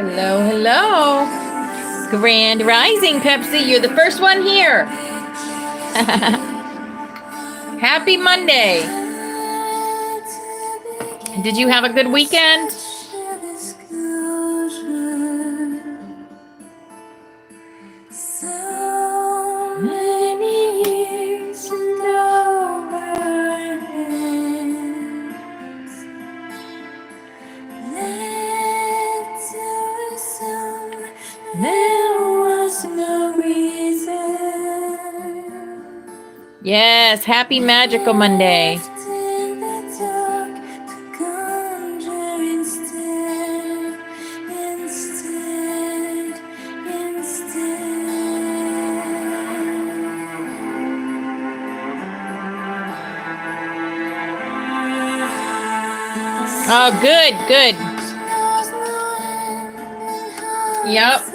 Hello, hello. Grand Rising, Pepsi. You're the first one here. Happy Monday. Did you have a good weekend? Yes, happy Magical Monday. Oh, good, good. Yep.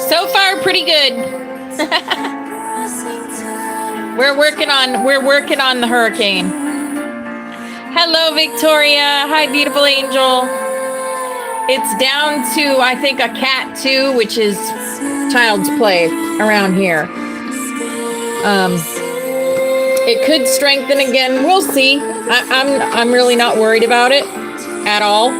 So far, pretty good. We're working on the hurricane. Hello, Victoria. Hi, beautiful angel. It's down to, I think, a Cat 2, which is child's play around here. It could strengthen again. We'll see. I'm really not worried about it at all.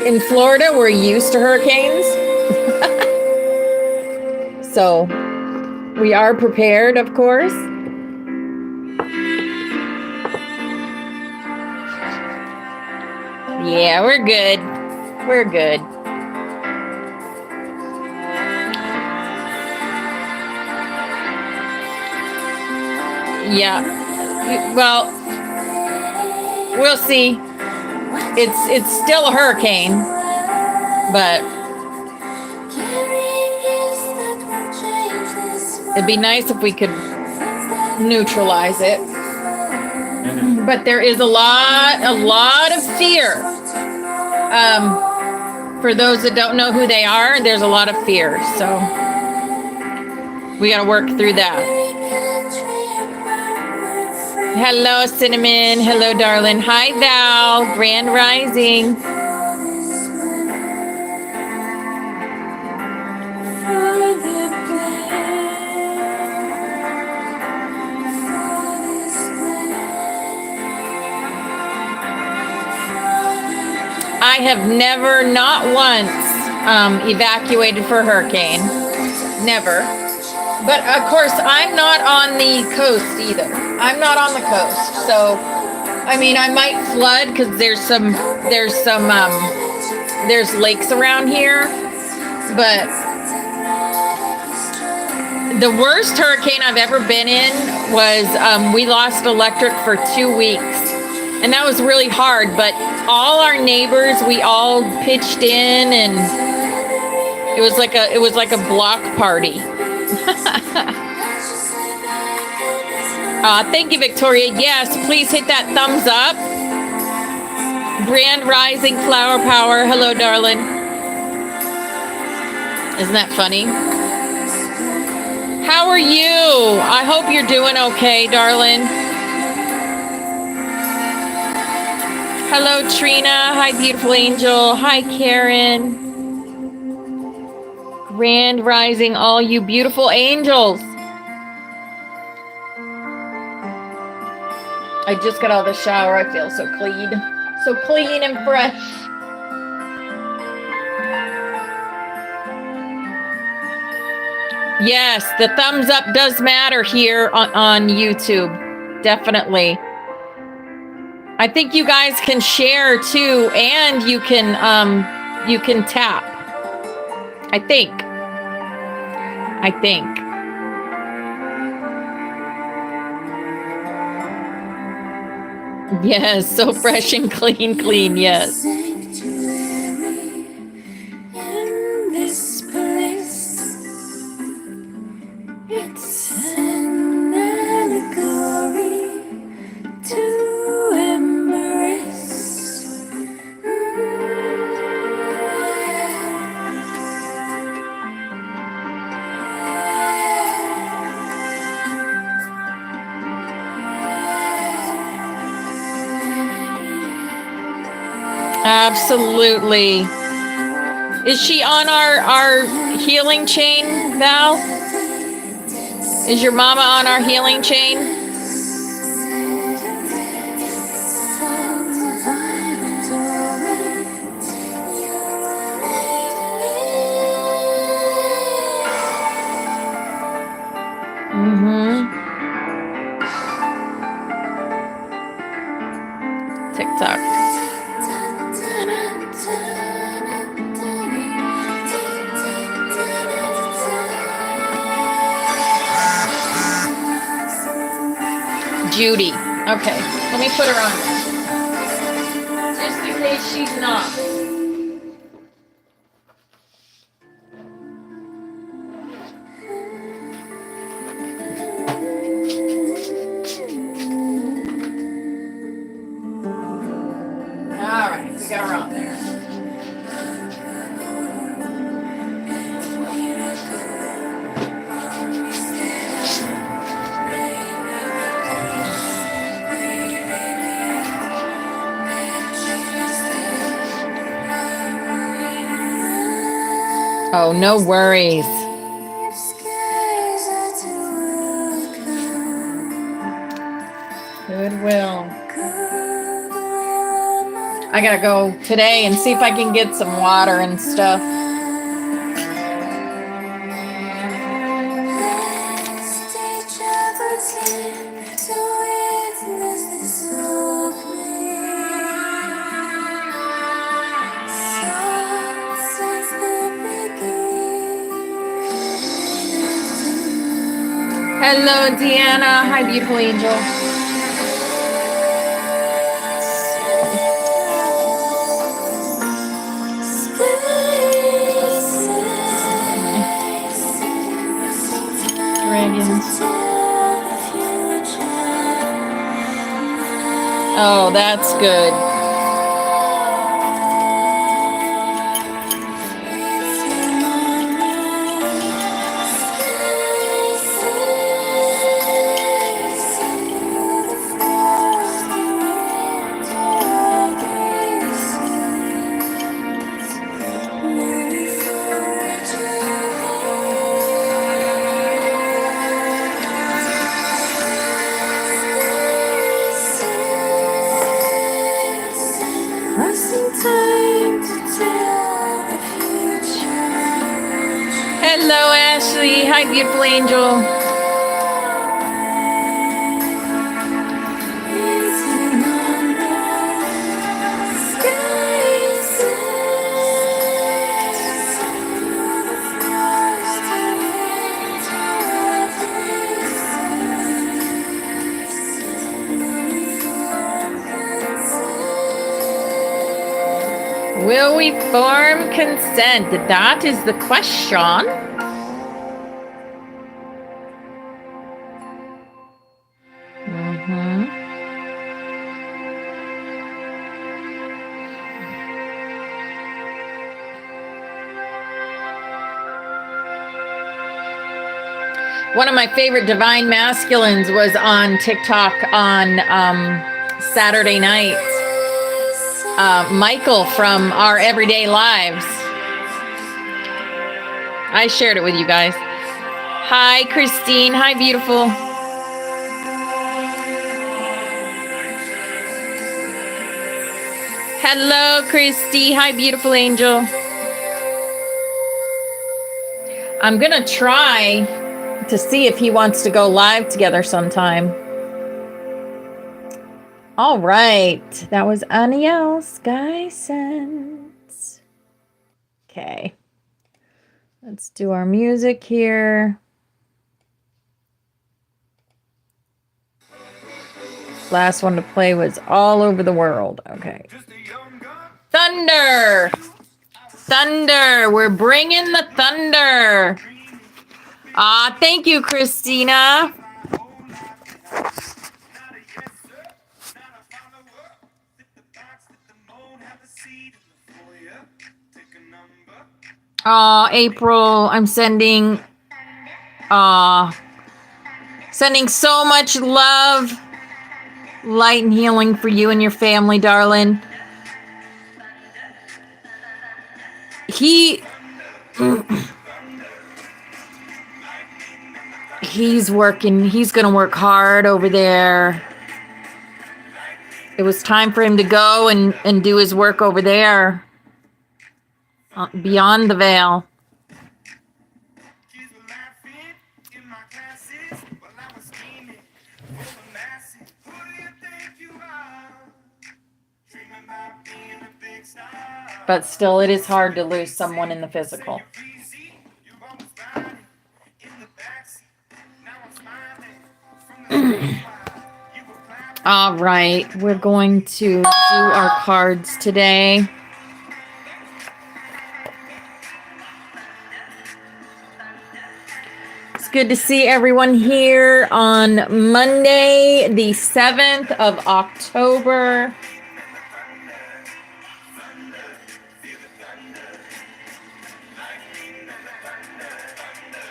In Florida, we're used to hurricanes. So we are prepared, of course. Yeah, we're good. We're good. Yeah. Well, we'll see. It's still a hurricane, but it'd be nice if we could neutralize it. But there is a lot of fear. For those that don't know who they are, there's a lot of fear. So we got to work through that. Hello, Cinnamon. Hello, darling. Hi, Val. Grand Rising. I have never, not once, evacuated for a hurricane. Never. But of course, I'm not on the coast either. I'm not on the coast. So, I mean, I might flood because there's lakes around here. But the worst hurricane I've ever been in was, we lost electric for 2 weeks. And that was really hard, but all our neighbors, we all pitched in, and it was like a block party. Thank you, Victoria. Yes, please hit that thumbs up. Grand Rising Flower Power. Hello, darling. Isn't that funny? How are you? I hope you're doing okay, darling. Hello, Trina. Hi, beautiful angel. Hi, Karen. Grand Rising, all you beautiful angels. I just got out of the shower. I feel so clean. So clean and fresh. Yes, the thumbs up does matter here on YouTube. Definitely. I think you guys can share too, and you can tap. I think. Yes, so fresh and clean, yes. It's an allegory to embrace. Absolutely. Is she on our healing chain, Val? Is your mama on our healing chain? TikTok. Judy. Okay, let me put her on. Just in case she's not. All right, we got her on there. Oh, no worries. Goodwill. I gotta go today and see if I can get some water and stuff. Hello, Deanna. Hi, beautiful angel. Dragons. Oh, that's good. Hello, Ashley. Hi, beautiful angel. Will we form consent? That is the question. One of my favorite divine masculines was on TikTok on Saturday night. Michael from Our Everyday Lives. I shared it with you guys. Hi, Christine. Hi, beautiful. Hello, Christy. Hi, beautiful angel. I'm going to try to see if he wants to go live together sometime. All right. That was Aniel Sky Sense. Okay. Let's do our music here. Last one to play was All Over the World. Okay. Thunder. Thunder. We're bringing the thunder. Ah, thank you, Christina. April, I'm sending so much love, light, and healing for you and your family, darling. He's working. He's going to work hard over there. It was time for him to go and do his work over there. Beyond the veil. But still, it is hard to lose someone in the physical. All right, we're going to do our cards today. It's good to see everyone here on Monday, the 7th of October.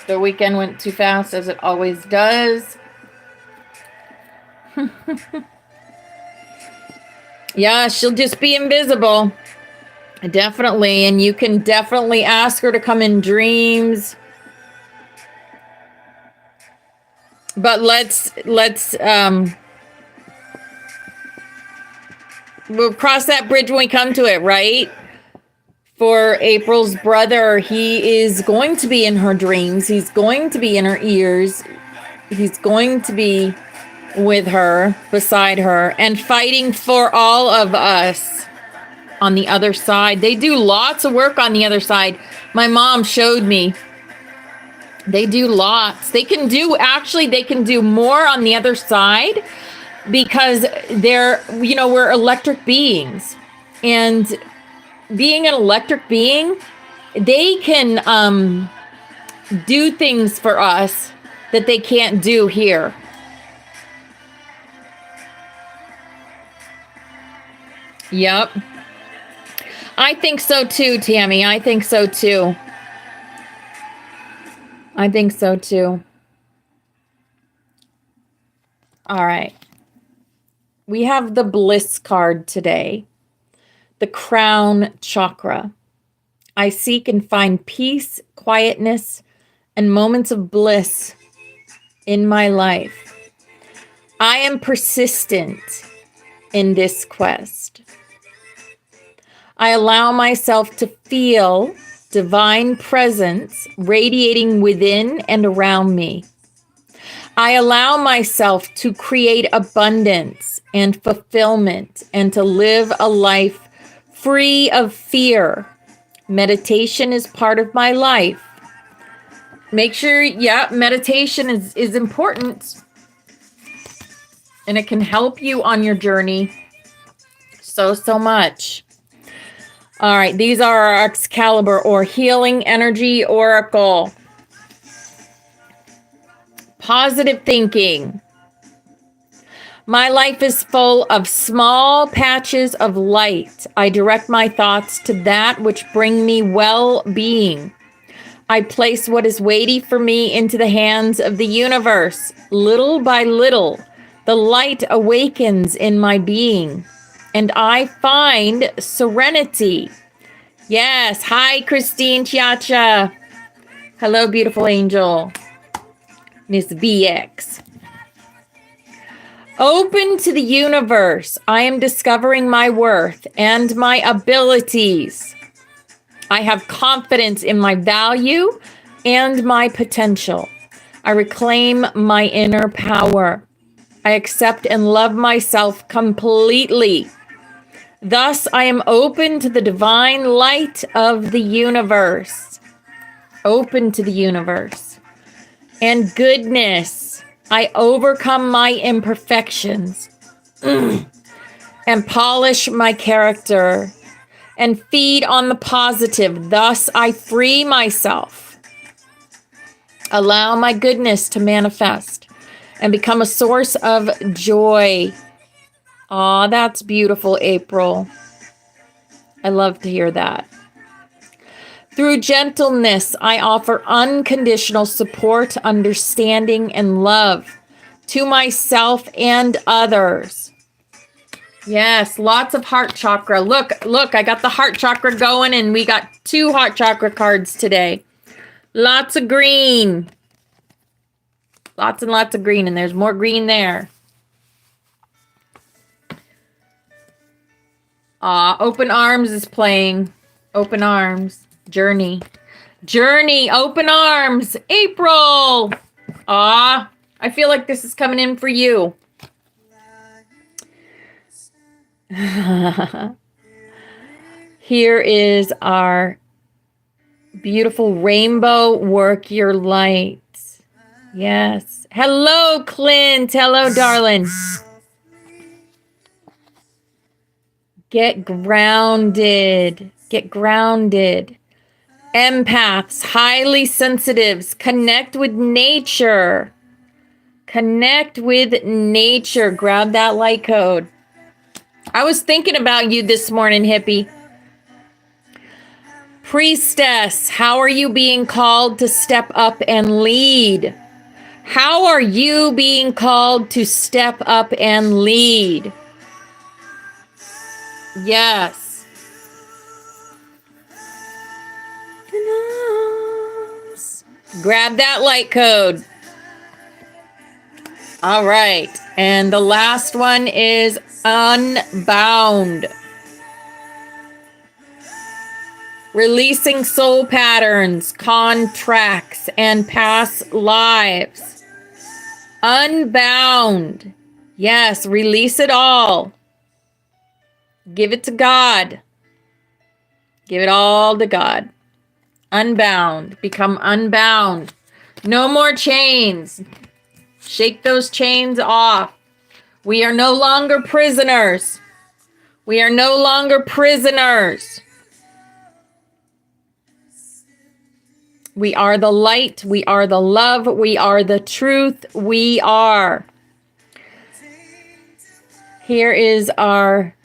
The weekend went too fast, as it always does. Yeah, she'll just be invisible. Definitely. And you can definitely ask her to come in dreams. But let's we'll cross that bridge when we come to it, right? For April's brother, he is going to be in her dreams. He's going to be in her ears. He's going to be with her, beside her, and fighting for all of us on the other side. They do lots of work on the other side. My mom showed me. They do lots. They can do more on the other side because we're electric beings. And being an electric being, they can do things for us that they can't do here. Yep. I think so too, Tammy. I think so too. All right. We have the bliss card today. The crown chakra. I seek and find peace, quietness, and moments of bliss in my life. I am persistent in this quest. I allow myself to feel divine presence radiating within and around me. I allow myself to create abundance and fulfillment and to live a life free of fear. Meditation is part of my life. Make sure, meditation is important. And it can help you on your journey so much. All right, these are our Excalibur or Healing Energy Oracle. Positive thinking. My life is full of small patches of light. I direct my thoughts to that which bring me well-being. I place what is weighty for me into the hands of the universe. Little by little, the light awakens in my being, and I find serenity. Yes. Hi, Christine Chiacha. Hello, beautiful angel. Miss VX. Open to the universe. I am discovering my worth and my abilities. I have confidence in my value and my potential. I reclaim my inner power. I accept and love myself completely. Thus, I am open to the divine light of the universe. open to the universe and goodness. I overcome my imperfections and polish my character and feed on the positive. Thus, I free myself. Allow my goodness to manifest and become a source of joy. Aw, that's beautiful, April. I love to hear that. Through gentleness, I offer unconditional support, understanding, and love to myself and others. Yes, lots of heart chakra. Look, I got the heart chakra going, and we got 2 heart chakra cards today. Lots of green. Lots and lots of green, and there's more green there. Open Arms is playing. Open Arms. Journey. Open Arms. April. I feel like this is coming in for you. Here is our beautiful rainbow. Work your light. Yes. Hello, Clint. Hello, darling. Get grounded. Get grounded. Empaths, highly sensitives, connect with nature. Connect with nature. Grab that light code. I was thinking about you this morning, hippie. Priestess, how are you being called to step up and lead? How are you being called to step up and lead? Yes. Grab that light code. All right. And the last one is unbound. Releasing soul patterns, contracts, and past lives. Unbound. Yes, release it all. Give it to God. Give it all to God. Unbound. Become unbound. No more chains. Shake those chains off. We are no longer prisoners. We are no longer prisoners. We are the light. We are the love. We are the truth. We are. Here is our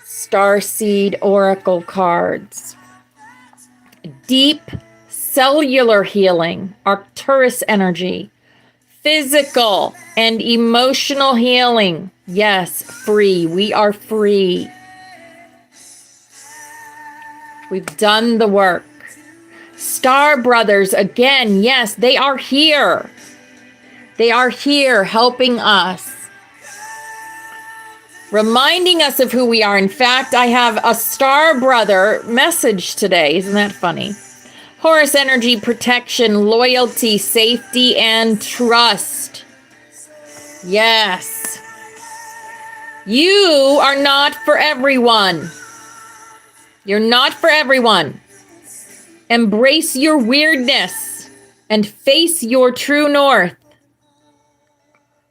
Starseed Oracle cards. Deep cellular healing, Arcturus energy, physical and emotional healing. Yes, free. We are free. We've done the work. Star Brothers, again, yes, they are here. They are here helping us. Reminding us of who we are. In fact, I have a Star Brother message today. Isn't that funny? Horus energy, protection, loyalty, safety, and trust. Yes. You are not for everyone. You're not for everyone. Embrace your weirdness and face your true north.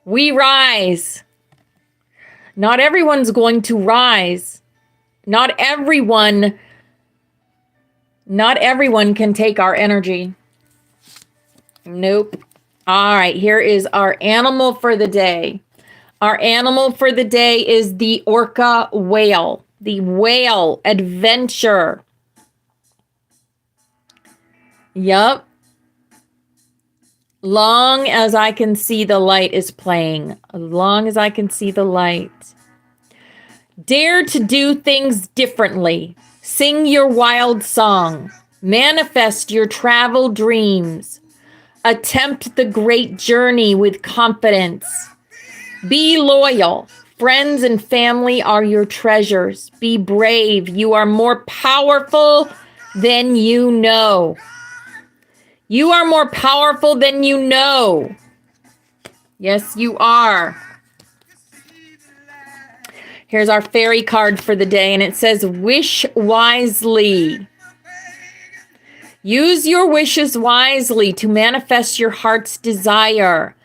We rise. Not everyone's going to rise. Not everyone can take our energy. Nope. All right, here is our animal for the day. Our animal for the day is the orca whale. The whale adventure. Yup. Long as I can see the light is playing. As long as I can see the light. Dare to do things differently. Sing your wild song. Manifest your travel dreams. Attempt the great journey with confidence. Be loyal. Friends and family are your treasures. Be brave. You are more powerful than you know. You are more powerful than you know. Yes, you are. Here's our fairy card for the day, and it says, wish wisely. Use your wishes wisely to manifest your heart's desire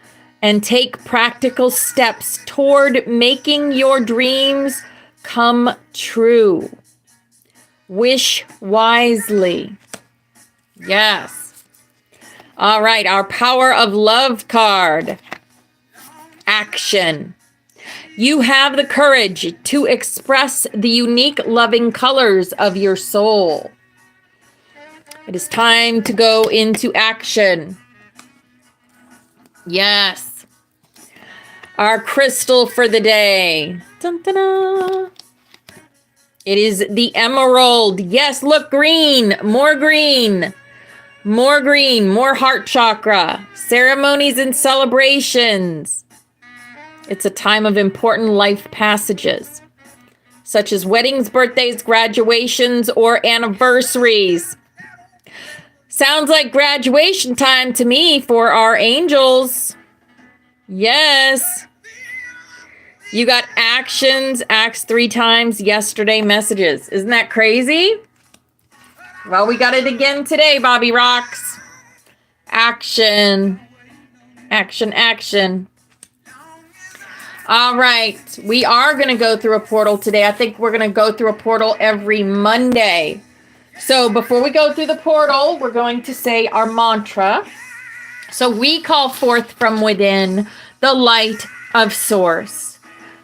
and take practical steps toward making your dreams come true. Wish wisely. Yes. All right, our Power of Love card. Action. You have the courage to express the unique loving colors of your soul. It is time to go into action. Yes. Our crystal for the day. Dun, dun, dun. It is the emerald. Yes, look, green. More green. More green. More heart chakra. Ceremonies and celebrations. It's a time of important life passages, such as weddings, birthdays, graduations, or anniversaries. Sounds like graduation time to me for our angels. Yes. You got actions, acts 3 times, yesterday messages. Isn't that crazy? Well, we got it again today, Bobby Rocks. Action. Action, action. All right. We are going to go through a portal today. I think we're going to go through a portal every Monday. So before we go through the portal, we're going to say our mantra. So we call forth from within the light of Source.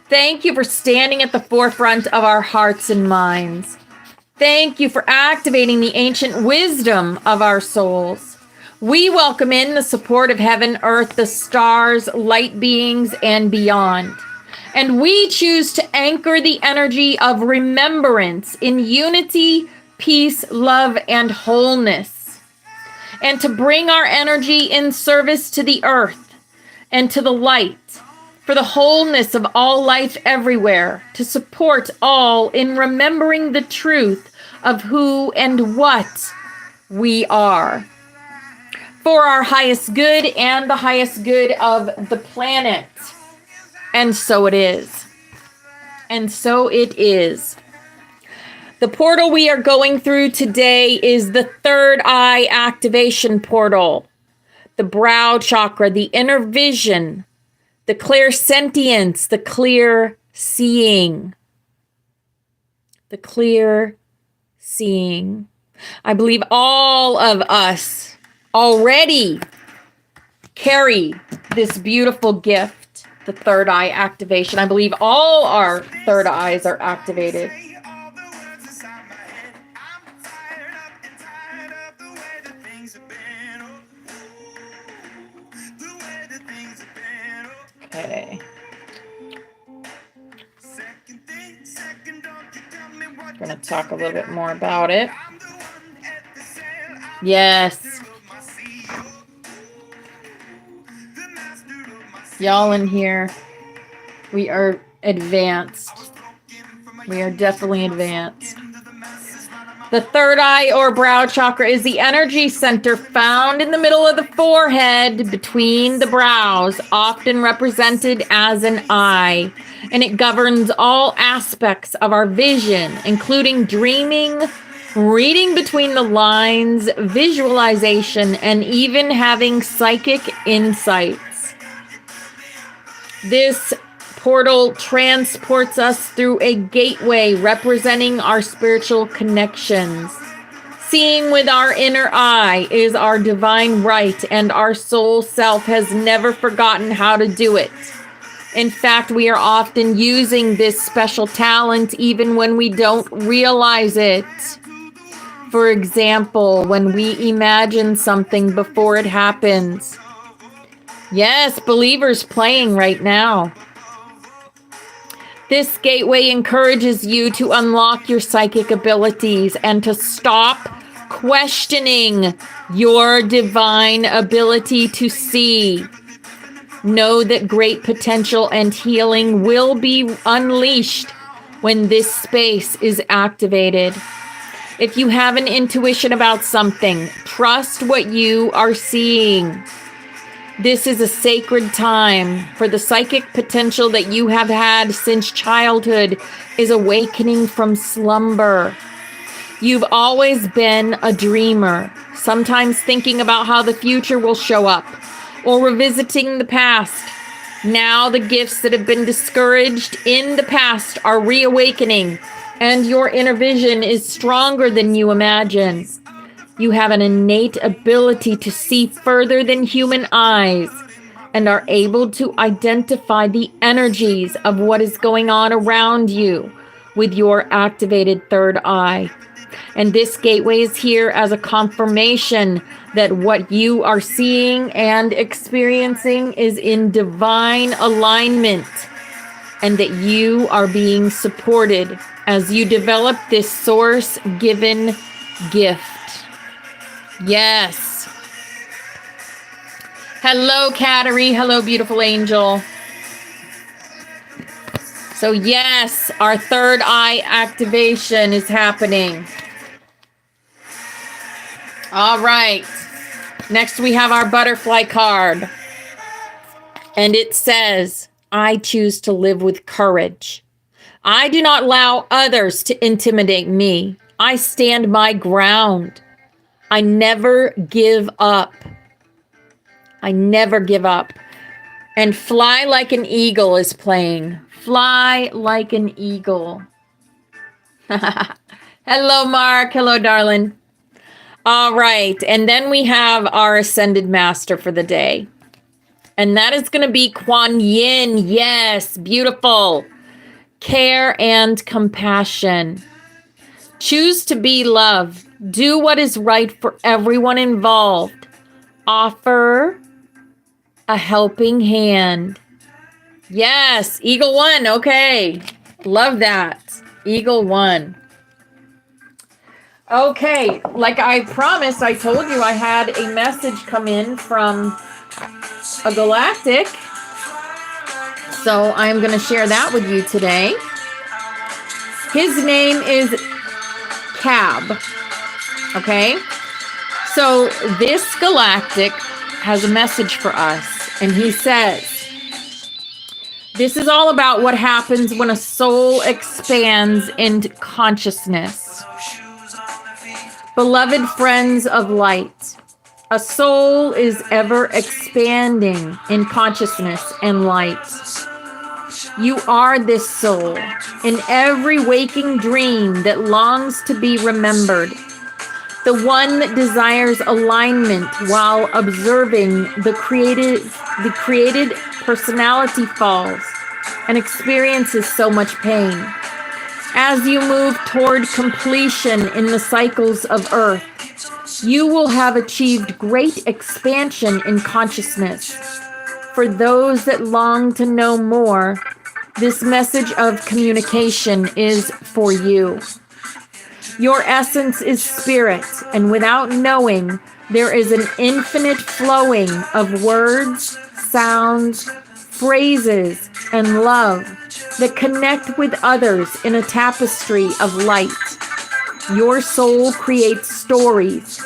Thank you for standing at the forefront of our hearts and minds. Thank you for activating the ancient wisdom of our souls. We welcome in the support of heaven, earth, the stars, light beings, and beyond. And we choose to anchor the energy of remembrance in unity, peace, love, and wholeness. And to bring our energy in service to the earth and to the light, for the wholeness of all life everywhere, to support all in remembering the truth of who and what we are. For our highest good and the highest good of the planet. And so it is. And so it is. The portal we are going through today is the third eye activation portal, the brow chakra, the inner vision, the clairsentience, the clear seeing. The clear seeing. I believe all of us already carry this beautiful gift, the third eye activation. I believe all our third eyes are activated. Okay. I'm going to talk a little bit more about it. Yes. Y'all in here, we are advanced. We are definitely advanced. The third eye or brow chakra is the energy center found in the middle of the forehead between the brows, often represented as an eye, and it governs all aspects of our vision, including dreaming, reading between the lines, visualization, and even having psychic insights. This portal transports us through a gateway representing our spiritual connections. Seeing with our inner eye is our divine right, and our soul self has never forgotten how to do it. In fact, we are often using this special talent even when we don't realize it. For example, when we imagine something before it happens. Yes, believers playing right now. This gateway encourages you to unlock your psychic abilities and to stop questioning your divine ability to see. Know that great potential and healing will be unleashed when this space is activated. If you have an intuition about something, trust what you are seeing. This is a sacred time, for the psychic potential that you have had since childhood is awakening from slumber. You've always been a dreamer, sometimes thinking about how the future will show up or revisiting the past. Now the gifts that have been discouraged in the past are reawakening, and your inner vision is stronger than you imagine. You have an innate ability to see further than human eyes and are able to identify the energies of what is going on around you with your activated third eye. And this gateway is here as a confirmation that what you are seeing and experiencing is in divine alignment and that you are being supported as you develop this source-given gift. Yes. Hello, Kateri. Hello, beautiful angel. So yes, our third eye activation is happening. All right. Next, we have our butterfly card. And it says, I choose to live with courage. I do not allow others to intimidate me. I stand my ground. I never give up. I never give up. And Fly Like an Eagle is playing. Fly Like an Eagle. Hello, Mark. Hello, darling. All right. And then we have our Ascended Master for the day. And that is going to be Kuan Yin. Yes, beautiful. Care and compassion. Choose to be love. Do what is right for everyone involved. Offer a helping hand. Yes, Eagle 1. Okay. Love that. Eagle 1. Okay, like I promised, I told you I had a message come in from a galactic. So I'm going to share that with you today. His name is Cab. Okay? So this galactic has a message for us. And he says, this is all about what happens when a soul expands into consciousness. Beloved friends of light, a soul is ever expanding in consciousness and light. You are this soul in every waking dream that longs to be remembered. The one that desires alignment while observing the created personality falls and experiences so much pain. As you move toward completion in the cycles of Earth, you will have achieved great expansion in consciousness. For those that long to know more, this message of communication is for you. Your essence is spirit, and without knowing, there is an infinite flowing of words, sounds, phrases, and love that connect with others in a tapestry of light. Your soul creates stories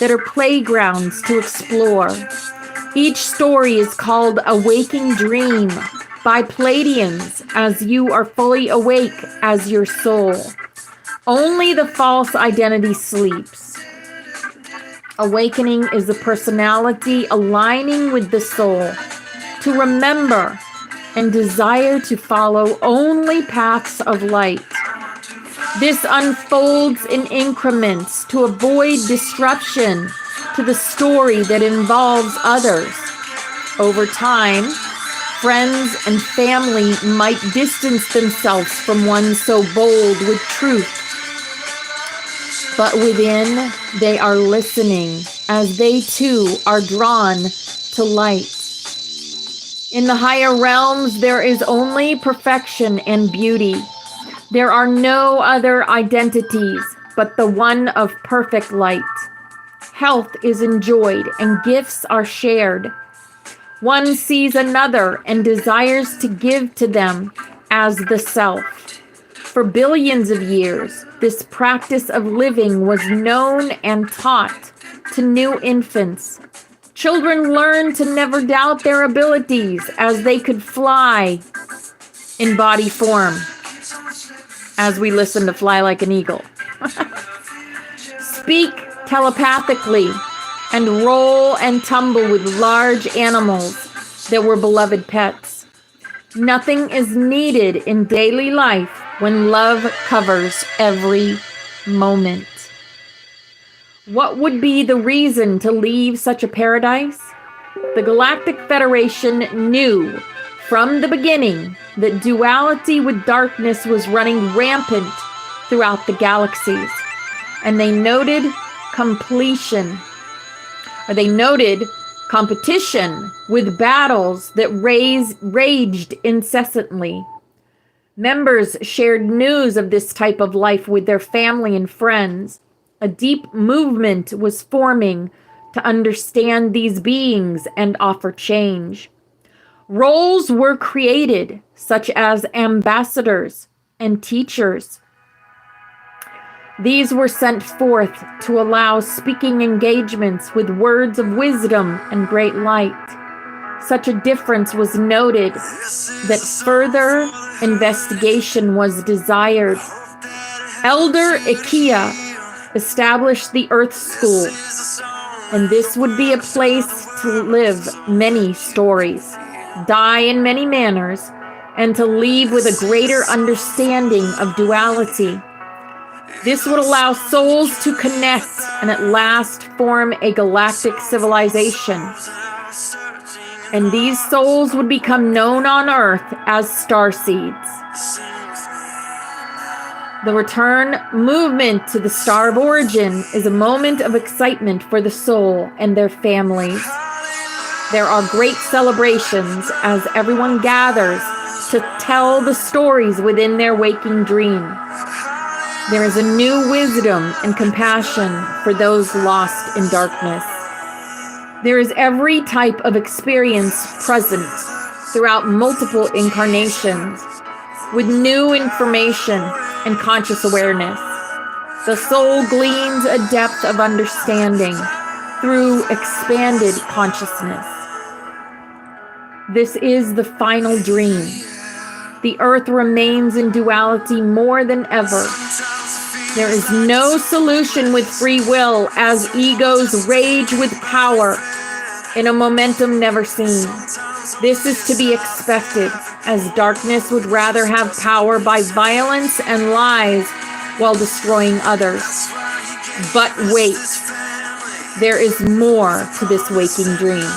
that are playgrounds to explore. Each story is called a waking dream by Pleiadians as you are fully awake as your soul. Only the false identity sleeps. Awakening is the personality aligning with the soul to remember and desire to follow only paths of light. This unfolds in increments to avoid disruption to the story that involves others. Over time, friends and family might distance themselves from one so bold with truth. But within, they are listening as they too are drawn to light. In the higher realms, there is only perfection and beauty. There are no other identities but the one of perfect light. Health is enjoyed and gifts are shared. One sees another and desires to give to them as the self. For billions of years, this practice of living was known and taught to new infants. Children learned to never doubt their abilities as they could fly in body form. As we listen to Fly Like an Eagle. speak telepathically, and roll and tumble with large animals that were beloved pets. Nothing is needed in daily life when love covers every moment. What would be the reason to leave such a paradise? The Galactic Federation knew from the beginning that duality with darkness was running rampant throughout the galaxies, and they noted competition with battles that raged incessantly. Members shared news of this type of life with their family and friends. A deep movement was forming to understand these beings and offer change. Roles were created, such as ambassadors and teachers. These were sent forth to allow speaking engagements with words of wisdom and great light. Such a difference was noted that further investigation was desired. Elder Ikea established the Earth School, and this would be a place to live many stories, die in many manners, and to leave with a greater understanding of duality. This would allow souls to connect and at last form a galactic civilization. And these souls would become known on Earth as starseeds. The return movement to the star of origin is a moment of excitement for the soul and their families. There are great celebrations as everyone gathers to tell the stories within their waking dream. There is a new wisdom and compassion for those lost in darkness. There is every type of experience present throughout multiple incarnations with new information and conscious awareness. The soul gleans a depth of understanding through expanded consciousness. This is the final dream. The earth remains in duality more than ever. There is no solution with free will as egos rage with power in a momentum never seen. This is to be expected, as darkness would rather have power by violence and lies while destroying others. But wait, there is more to this waking dream.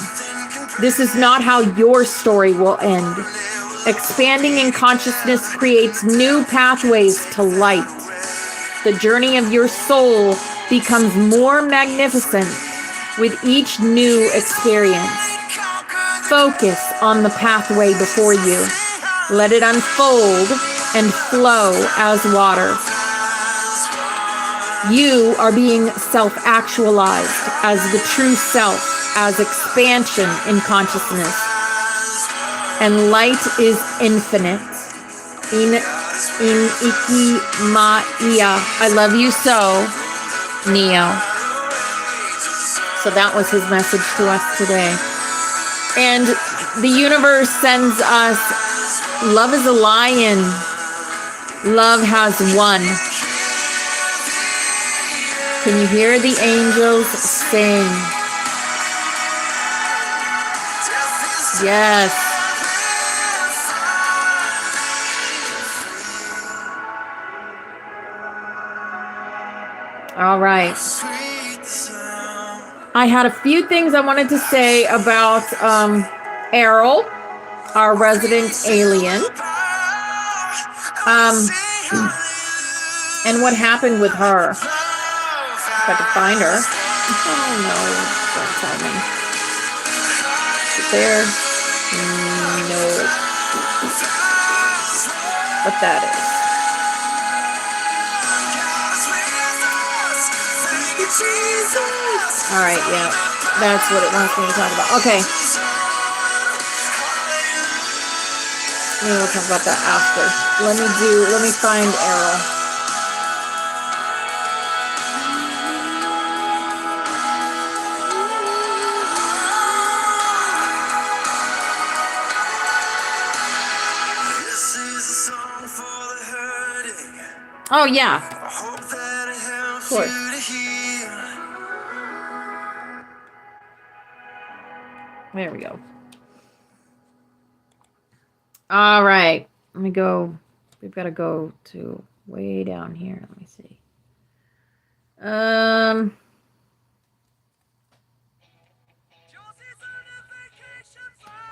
This is not how your story will end. Expanding in consciousness creates new pathways to light. The journey of your soul becomes more magnificent with each new experience. Focus on the pathway before you. Let it unfold and flow as water. You are being self-actualized as the true self, as expansion in consciousness. And light is infinite. In iki ma ia. I love you so, Neo. So that was his message to us today. And the universe sends us, love is a lion. Love has won. Can you hear the angels sing? Yes. All right. I had a few things I wanted to say about Errol, our resident alien, and what happened with her. If I could find her. Oh no, don't tell me. Is it there? No. What that is. All right, yeah, that's what it wants me to talk about. Okay. Maybe we'll talk about that after. Let me find Errol. Oh, yeah. Of course. There we go. All right. Let me go. We've got to go to way down here. Let me see. All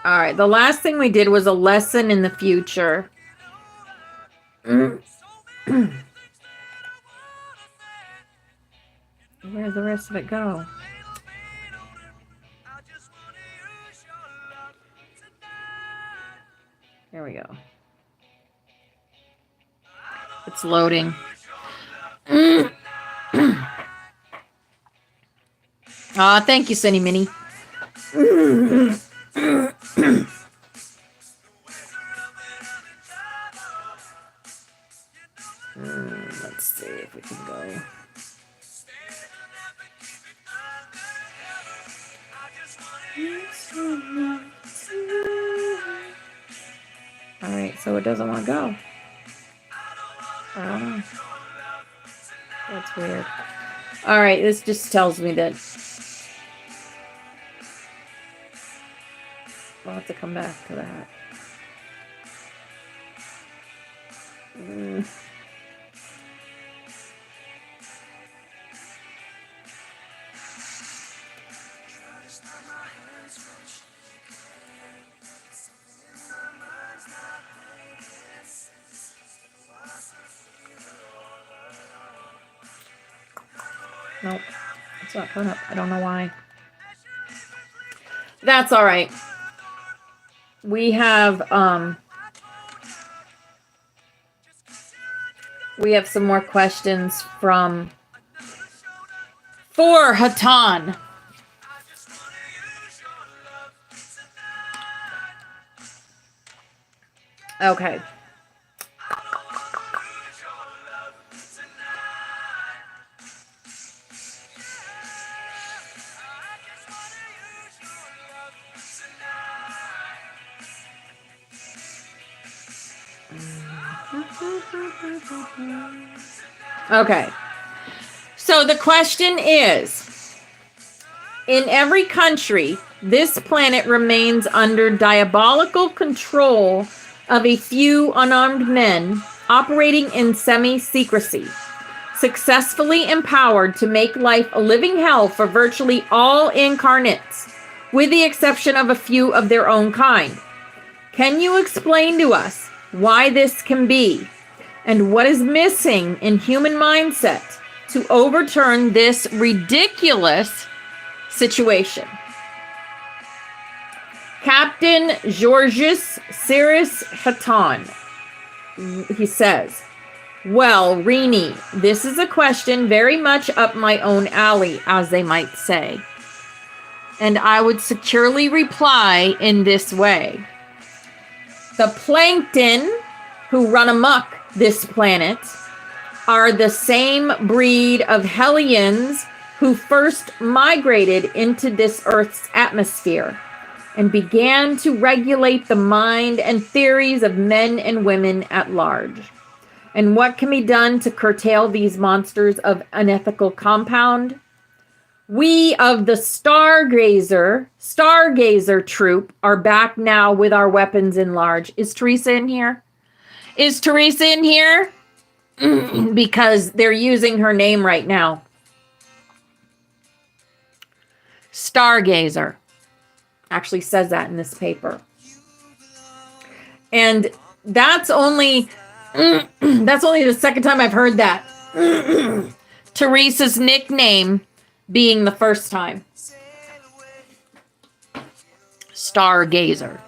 right. The last thing we did was a lesson in the future. Where'd the rest of it go? Here we go. It's loading. Thank you, Sunny Minnie. Let's see if we can go. All right, so it doesn't want to go. I don't know. That's weird. All right, this just tells me that I'll have to come back to that. Nope, it's not coming up. I don't know why. That's all right. We have some more questions from for Hatan. Okay. Okay. So the question is, in every country, this planet remains under diabolical control of a few unarmed men operating in semi-secrecy, successfully empowered to make life a living hell for virtually all incarnates, with the exception of a few of their own kind. Can you explain to us why this can be, and what is missing in human mindset to overturn this ridiculous situation? Captain Georgius Cyrus Hatan, he says, well, Rini, this is a question very much up my own alley, as they might say. And I would securely reply in this way. The plankton who run amok this planet are the same breed of hellions who first migrated into this Earth's atmosphere and began to regulate the mind and theories of men and women at large. And what can be done to curtail these monsters of unethical compound? We of the Stargazer troop are back now with our weapons in large. Is Teresa in here? Is Teresa in here? Because they're using her name right now. Stargazer actually says that in this paper. And that's only the second time I've heard that. Teresa's nickname being the first time. Stargazer.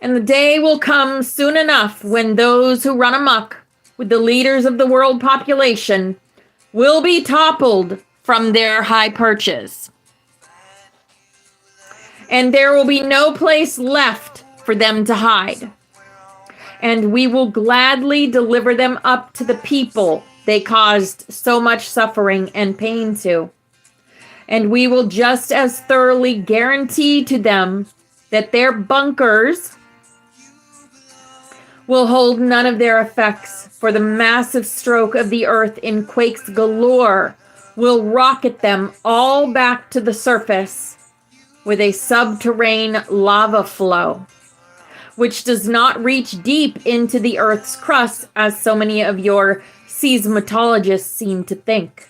And the day will come soon enough when those who run amok with the leaders of the world population will be toppled from their high perches. And there will be no place left for them to hide. And we will gladly deliver them up to the people they caused so much suffering and pain to. And we will just as thoroughly guarantee to them that their bunkers will hold none of their effects, for the massive stroke of the earth in quakes galore will rocket them all back to the surface with a subterranean lava flow, which does not reach deep into the Earth's crust, as so many of your seismologists seem to think.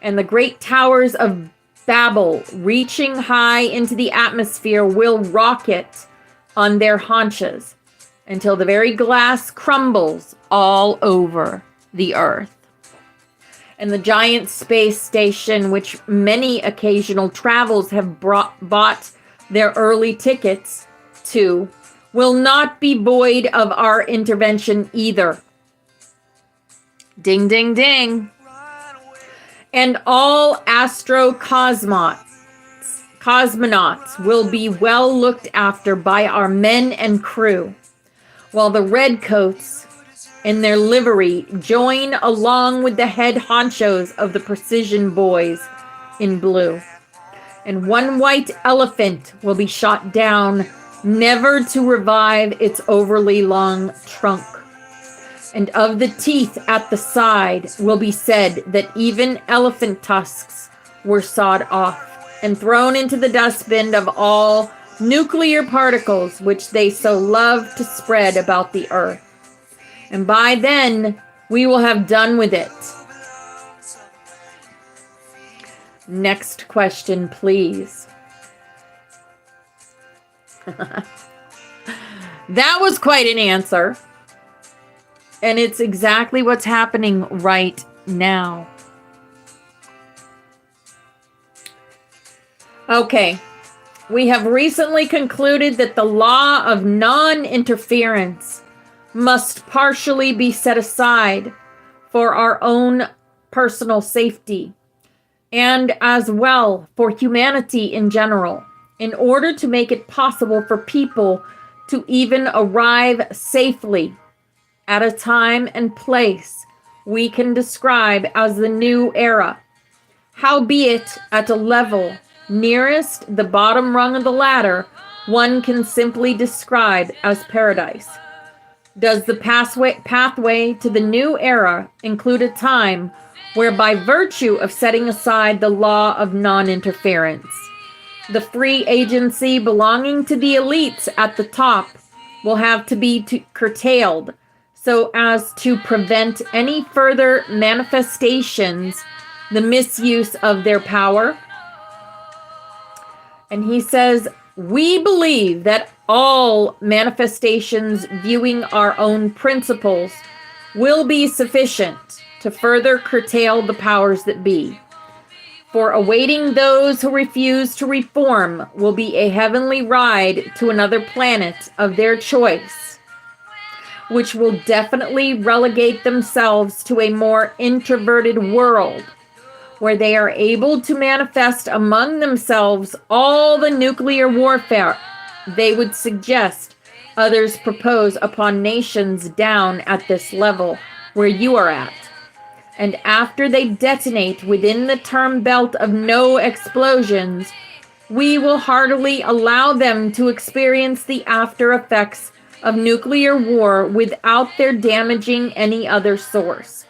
And the great towers of Babel, reaching high into the atmosphere, will rocket on their haunches until the very glass crumbles all over the Earth. And the giant space station, which many occasional travels have bought their early tickets to, will not be void of our intervention either. Ding, ding, ding. And all cosmonauts will be well looked after by our men and crew, while the redcoats in their livery join along with the head honchos of the precision boys in blue. And one white elephant will be shot down, never to revive its overly long trunk. And of the teeth at the side will be said that even elephant tusks were sawed off and thrown into the dustbin of all nuclear particles which they so love to spread about the earth. And by then, we will have done with it. Next question, please. That was quite an answer. And it's exactly what's happening right now. Okay. We have recently concluded that the law of non-interference must partially be set aside for our own personal safety, and as well for humanity in general, in order to make it possible for people to even arrive safely at a time and place we can describe as the new era, howbeit at a level nearest the bottom rung of the ladder one can simply describe as paradise. Does the pathway to the new era include a time where, by virtue of setting aside the law of non-interference, the free agency belonging to the elites at the top will have to be curtailed so as to prevent any further manifestations, the misuse of their power? And he says, we believe that all manifestations viewing our own principles will be sufficient to further curtail the powers that be. For awaiting those who refuse to reform will be a heavenly ride to another planet of their choice, which will definitely relegate themselves to a more introverted world, where they are able to manifest among themselves all the nuclear warfare they would suggest others propose upon nations down at this level where you are at. And after they detonate within the term belt of no explosions, we will heartily allow them to experience the after effects of nuclear war without their damaging any other source.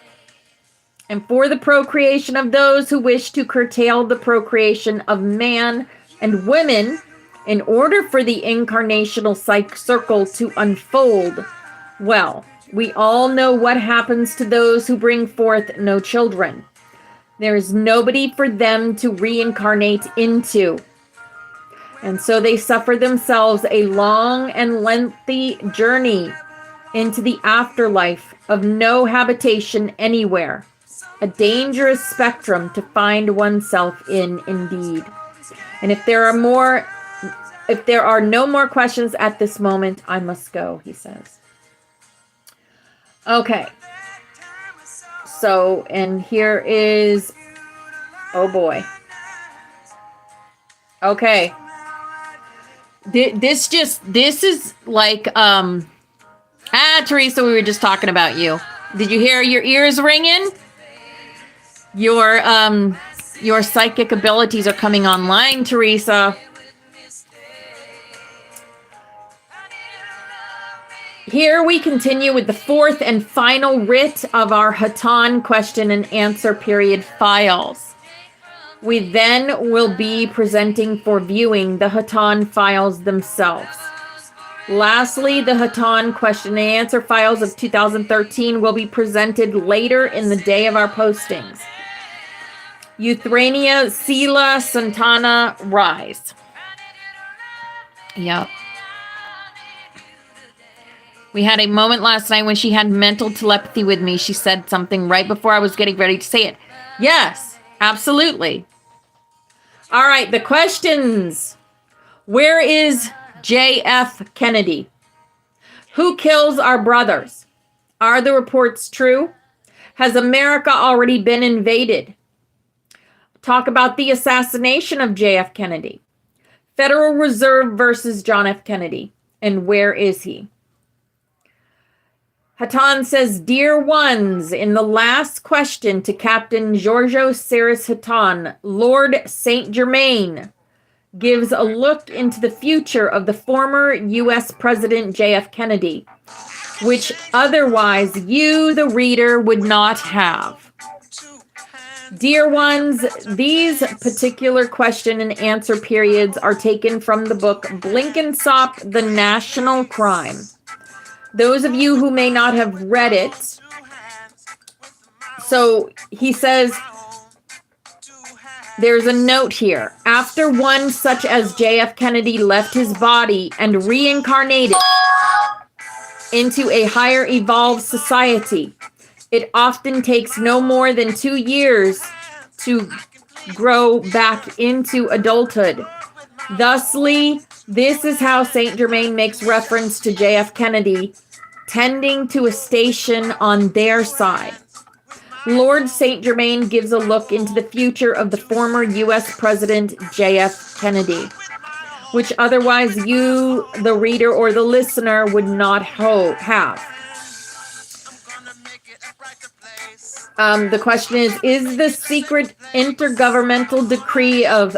And for the procreation of those who wish to curtail the procreation of man and women, in order for the incarnational circle to unfold, well, we all know what happens to those who bring forth no children. There is nobody for them to reincarnate into. And so they suffer themselves a long and lengthy journey into the afterlife of no habitation anywhere. A dangerous spectrum to find oneself in, indeed. And if there are no more questions at this moment, I must go, he says. Okay. So, and here is, oh boy. Okay. This is like, Teresa, we were just talking about you. Did you hear your ears ringing? Your psychic abilities are coming online, Teresa. Here we continue with the fourth and final writ of our Hatan question and answer period files. We then will be presenting for viewing the Hatan files themselves. Lastly, the Hatan question and answer files of 2013 will be presented later in the day of our postings. Euthrania, Sela, Santana, Rise. Yep. We had a moment last night when she had mental telepathy with me. She said something right before I was getting ready to say it. Yes, absolutely. All right, the questions. Where is J.F. Kennedy? Who kills our brothers? Are the reports true? Has America already been invaded? Talk about the assassination of J.F. Kennedy. Federal Reserve versus John F. Kennedy. And where is he? Hatan says, Dear ones, in the last question to Captain Giorgio Saris Hatan, Lord Saint Germain gives a look into the future of the former U.S. President J.F. Kennedy, which otherwise you, the reader, would not have. Dear ones, these particular question and answer periods are taken from the book Blenkinsop, The National Crime. Those of you who may not have read it, so he says, there's a note here. After one such as J.F. Kennedy left his body and reincarnated into a higher evolved society, it often takes no more than 2 years to grow back into adulthood. Thusly, this is how Saint Germain makes reference to J.F. Kennedy tending to a station on their side. Lord Saint Germain gives a look into the future of the former U.S. President J.F. Kennedy, which otherwise you, the reader or the listener, would not have. The question is the secret intergovernmental decree of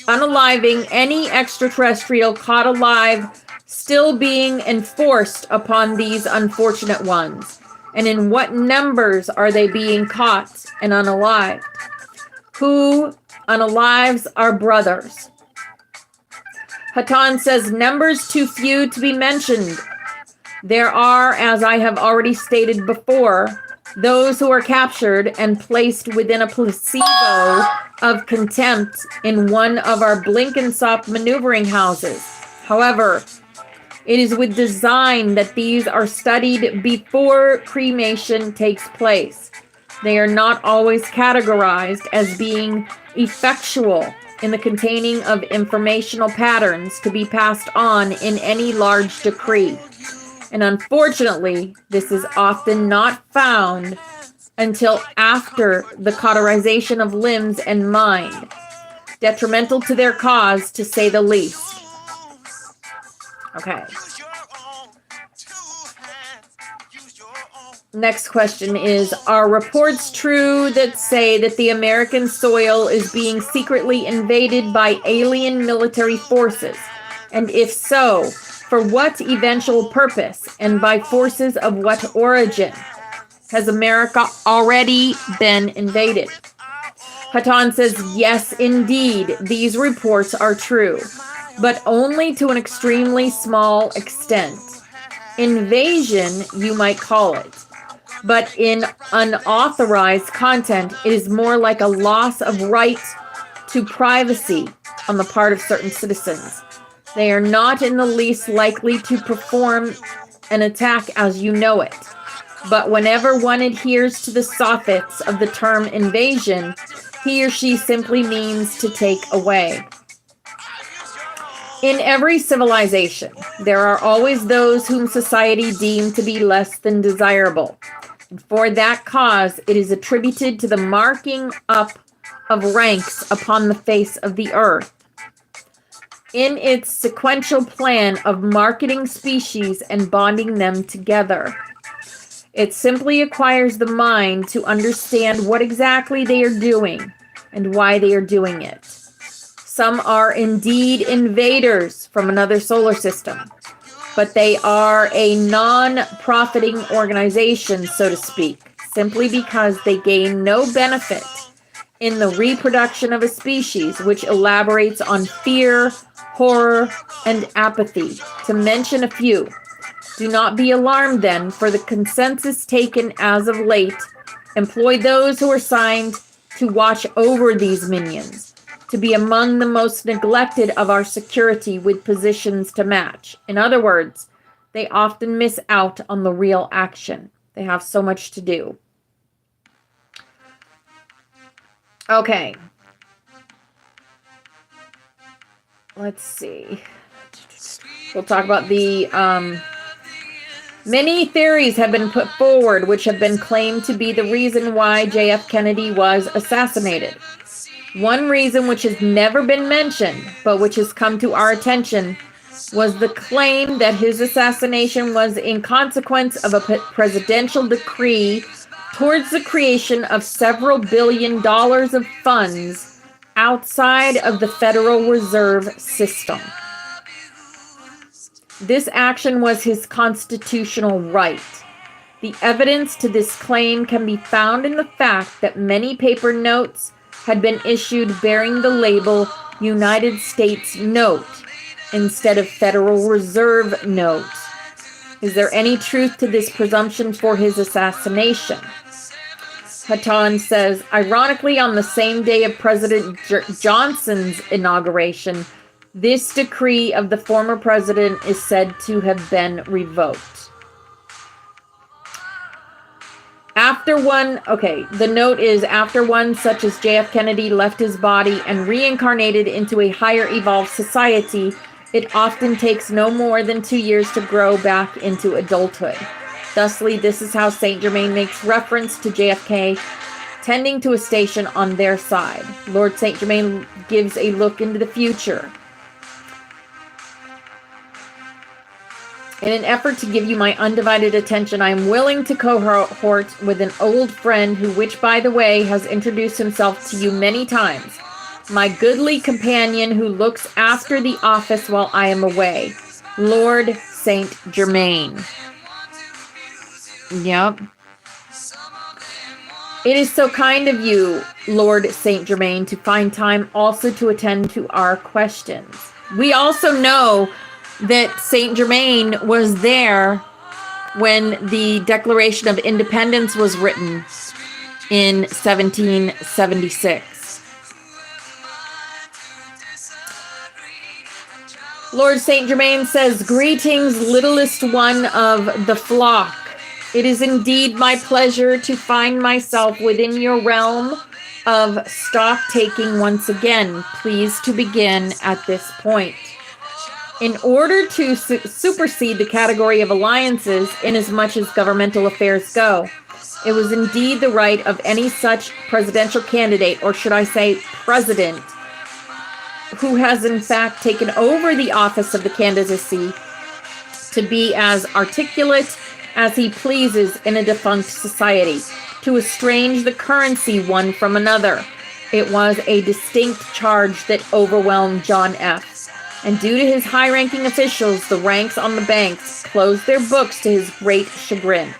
unaliving any extraterrestrial caught alive still being enforced upon these unfortunate ones? And in what numbers are they being caught and unalived? Who unalives our brothers? Hatan says, numbers too few to be mentioned. There are, as I have already stated before, those who are captured and placed within a placebo of contempt in one of our Blenkinsop maneuvering houses. However, it is with design that these are studied before cremation takes place. They are not always categorized as being effectual in the containing of informational patterns to be passed on in any large decree. And unfortunately, this is often not found until after the cauterization of limbs and mind, detrimental to their cause, to say the least. Okay. Next question is, are reports true that say that the American soil is being secretly invaded by alien military forces? And if so, for what eventual purpose and by forces of what origin? Has America already been invaded? Hatan says, yes, indeed, these reports are true, but only to an extremely small extent. Invasion, you might call it. But in unauthorized content, it is more like a loss of right to privacy on the part of certain citizens. They are not in the least likely to perform an attack as you know it. But whenever one adheres to the suffix of the term invasion, he or she simply means to take away. In every civilization, there are always those whom society deemed to be less than desirable. And for that cause, it is attributed to the marking up of ranks upon the face of the earth. In its sequential plan of marketing species and bonding them together, it simply acquires the mind to understand what exactly they are doing and why they are doing it. Some are indeed invaders from another solar system. but they are a non-profiting organization, so to speak, simply because they gain no benefit in the reproduction of a species, which elaborates on fear, horror, and apathy, to mention a few. Do not be alarmed, then, for the consensus taken as of late employ those who are assigned to watch over these minions, to be among the most neglected of our security with positions to match. In other words, they often miss out on the real action. They have so much to do. Okay. Let's see. We'll talk about the many theories have been put forward which have been claimed to be the reason why JF Kennedy was assassinated. One reason which has never been mentioned, but which has come to our attention, was the claim that his assassination was in consequence of a presidential decree towards the creation of several $billion of funds outside of the Federal Reserve System. This action was his constitutional right. The evidence to this claim can be found in the fact that many paper notes had been issued bearing the label United States Note instead of Federal Reserve Note. Is there any truth to this presumption for his assassination? Hatan says, ironically, on the same day of President Johnson's inauguration, this decree of the former president is said to have been revoked. The note is, after one such as JF Kennedy left his body and reincarnated into a higher evolved society, it often takes no more than 2 years to grow back into adulthood. Thusly, this is how Saint Germain makes reference to JFK tending to a station on their side. Lord Saint Germain gives a look into the future. In an effort to give you my undivided attention, I am willing to cohort with an old friend who, which by the way, has introduced himself to you many times. My goodly companion who looks after the office while I am away. Lord Saint Germain. Yep. It is so kind of you, Lord Saint Germain, to find time also to attend to our questions. We also know that Saint Germain was there when the Declaration of Independence was written in 1776. Lord Saint Germain says, greetings, littlest one of the flock. It is indeed my pleasure to find myself within your realm of stock taking once again. Pleased to begin at this point. In order to supersede the category of alliances, inasmuch as governmental affairs go, it was indeed the right of any such presidential candidate, or should I say president, who has in fact taken over the office of the candidacy, to be as articulate as he pleases in a defunct society, to estrange the currency one from another. It was a distinct charge that overwhelmed John F. And due to his high-ranking officials, the ranks on the banks closed their books to his great chagrin.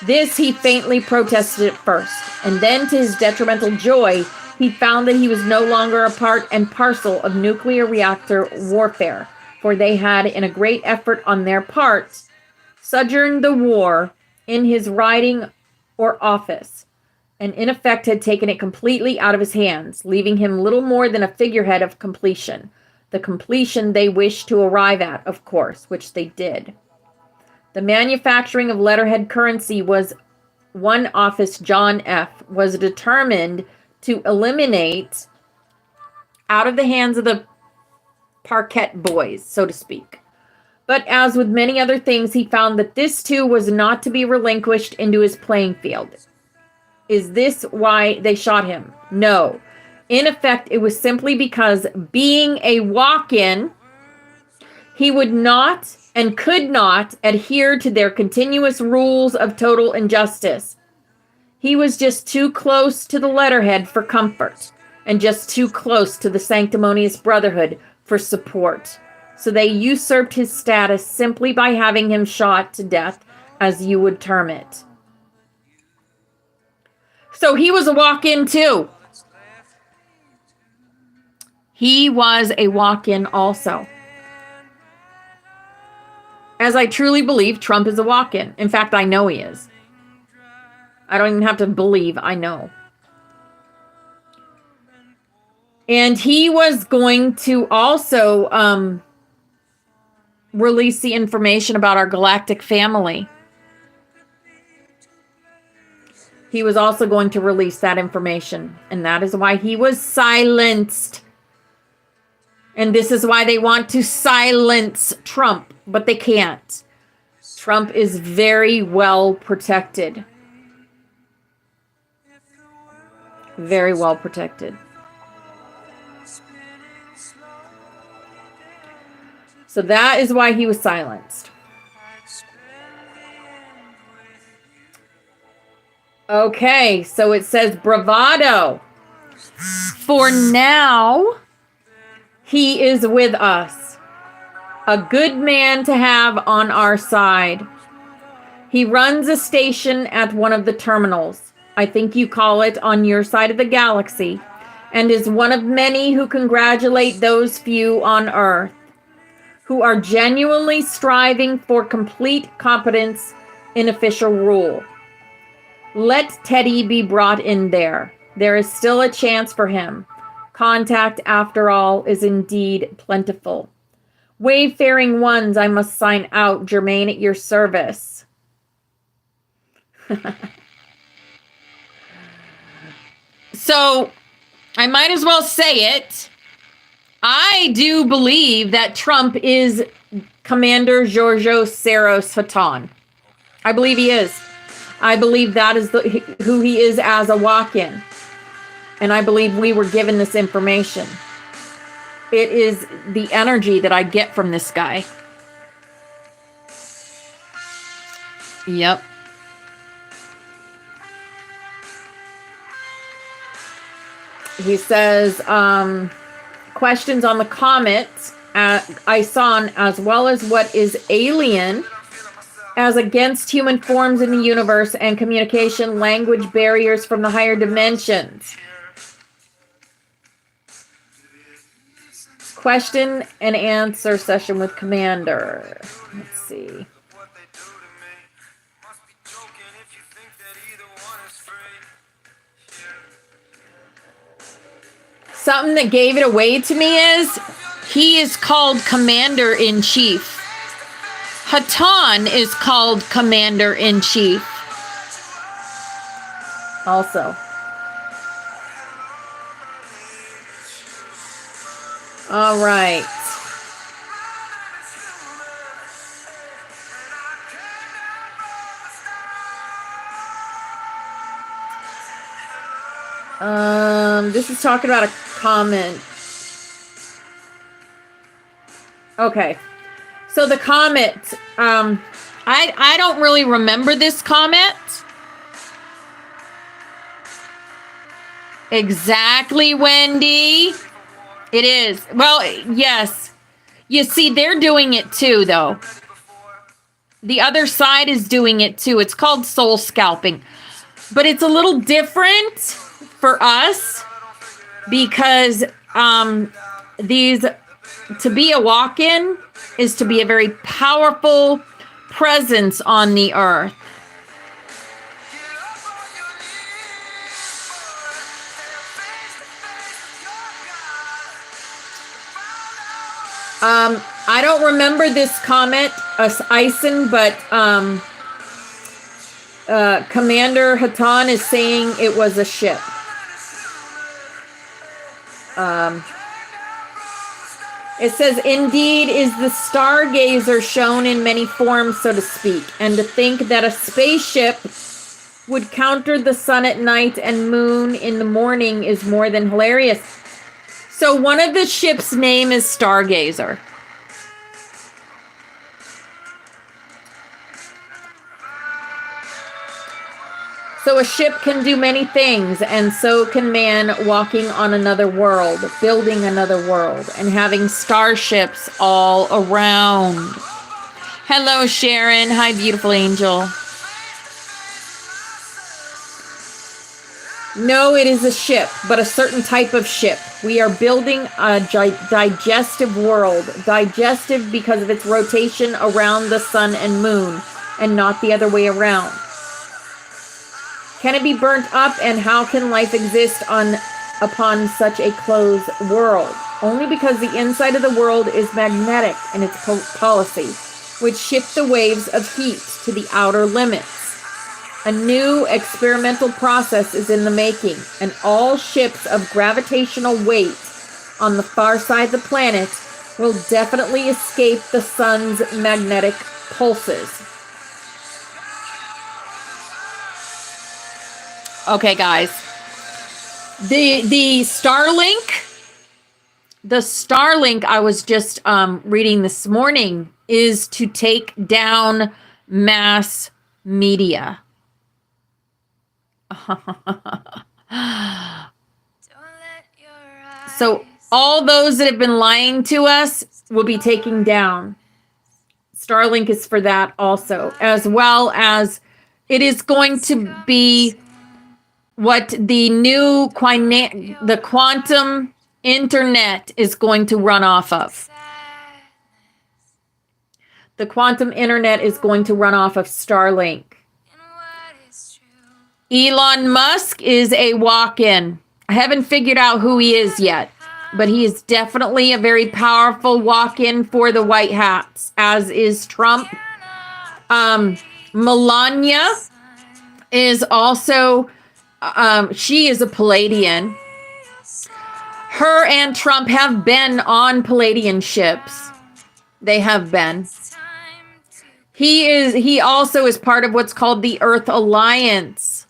This he faintly protested at first, and then to his detrimental joy, he found that he was no longer a part and parcel of nuclear reactor warfare, for they had, in a great effort on their part, sojourned the war in his riding or office, and in effect had taken it completely out of his hands, leaving him little more than a figurehead of completion. The completion they wished to arrive at, of course, which they did. The manufacturing of letterhead currency was one office John F. was determined to eliminate out of the hands of the parquet boys, so to speak. But as with many other things, he found that this too was not to be relinquished into his playing field. Is this why they shot him? No. In effect, it was simply because, being a walk-in, he would not and could not adhere to their continuous rules of total injustice. He was just too close to the letterhead for comfort, and just too close to the sanctimonious brotherhood for support. So they usurped his status simply by having him shot to death, as you would term it. So he was a walk-in too. He was a walk-in also. As I truly believe Trump is a walk-in. In fact, I know he is. I don't even have to believe, I know. And he was going to also release the information about our galactic family. He was also going to release that information. And that is why he was silenced. And this is why they want to silence Trump. But they can't. Trump is very well protected. Very well protected. So that is why he was silenced. Okay, so it says bravado. For now, he is with us. A good man to have on our side. He runs a station at one of the terminals. I think you call it on your side of the galaxy. And is one of many who congratulate those few on Earth who are genuinely striving for complete competence in official rule. Let Teddy be brought in there. There is still a chance for him. Contact, after all, is indeed plentiful. Wayfaring ones, I must sign out. Germain at your service. So, I might as well say it. I do believe that Trump is Commander Giorgio Saros Hatan. I believe he is. I believe that is who he is as a walk-in. And I believe we were given this information. It is the energy that I get from this guy. Yep. He says, questions on the comet Ison, as well as what is alien as against human forms in the universe and communication language barriers from the higher dimensions. Question and answer session with Commander. Let's see. Something that gave it away to me is he is called Commander-in-Chief. Hatan is called Commander-in-Chief. Also. All right. This is talking about a comment. Okay. So the comet, I don't really remember this comet. Exactly, Wendy. It is. Well, yes. You see, they're doing it too, though. The other side is doing it too. It's called soul scalping. But it's a little different for us because to be a walk-in is to be a very powerful presence on the earth. I don't remember this comet, Ison, but Commander Hatan is saying it was a ship. It says, indeed is the stargazer shown in many forms, so to speak, and to think that a spaceship would counter the sun at night and moon in the morning is more than hilarious. So one of the ship's name is Stargazer. So a ship can do many things, and so can man walking on another world, building another world, and having starships all around. Hello, Sharon. Hi, beautiful angel. No, it is a ship, but a certain type of ship. We are building a digestive world. Digestive because of its rotation around the sun and moon, and not the other way around. Can it be burnt up, and how can life exist upon such a closed world? Only because the inside of the world is magnetic in its policy, which shift the waves of heat to the outer limits. A new experimental process is in the making, and all ships of gravitational weight on the far side of the planet will definitely escape the sun's magnetic pulses. Okay, guys. The Starlink I was just reading this morning is to take down mass media. So all those that have been lying to us will be taken down. Starlink is for that also, as well as it is going to be what the new quantum internet is going to run off of. The quantum internet is going to run off of Starlink. Elon Musk is a walk-in. I haven't figured out who he is yet, but he is definitely a very powerful walk-in for the white hats, as is Trump. Melania is also, she is a Palladian. Her and Trump have been on Palladian ships. They have been. He also is part of what's called the Earth Alliance.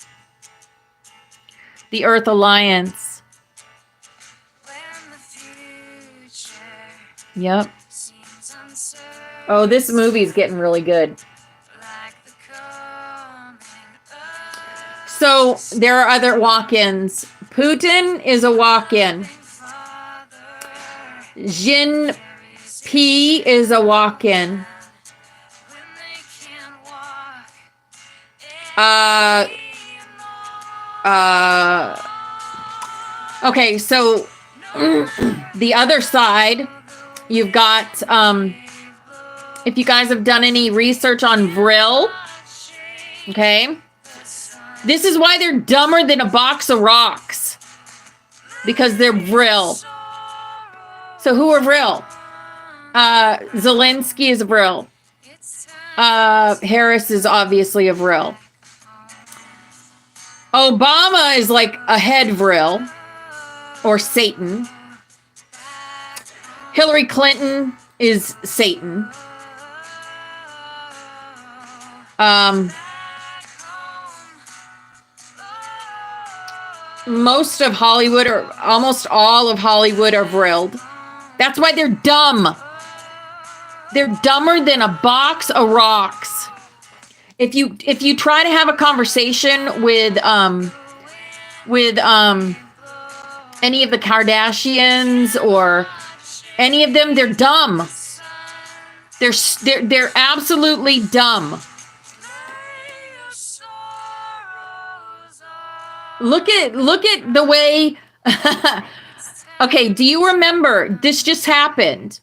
The Earth Alliance. Yep. Oh, this movie is getting really good. So there are other walk-ins. Putin is a walk-in. Jin P is a walk-in. Okay, so the other side, you've got, if you guys have done any research on Vril, okay, this is why they're dumber than a box of rocks, because they're Vril. So who are Vril? Zelensky is a Vril. Harris is obviously a Vril. Obama is like a head Vril, or Satan. Hillary Clinton is Satan. Most of Hollywood, or almost all of Hollywood, are Vriled. That's why they're dumb. They're dumber than a box of rocks. If you try to have a conversation with any of the Kardashians or any of them, they're dumb. They're absolutely dumb. Look at the way. Okay, do you remember this just happened?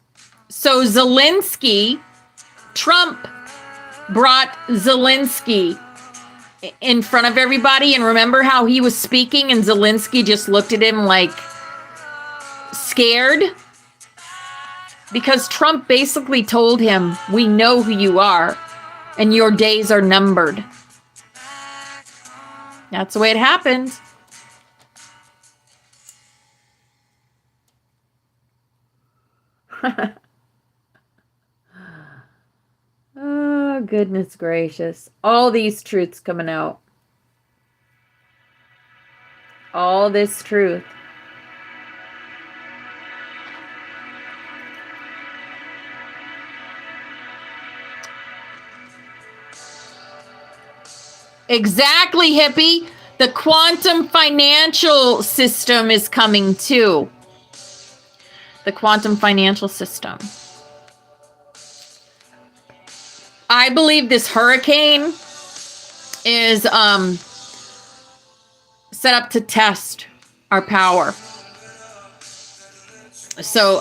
So Zelensky, Trump brought Zelensky in front of everybody, and remember how he was speaking and Zelensky just looked at him like scared? Because Trump basically told him, we know who you are and your days are numbered. That's the way it happened. Oh, goodness gracious. All these truths coming out. All this truth. Exactly, hippie. The quantum financial system is coming too. The quantum financial system. I believe this hurricane is set up to test our power. So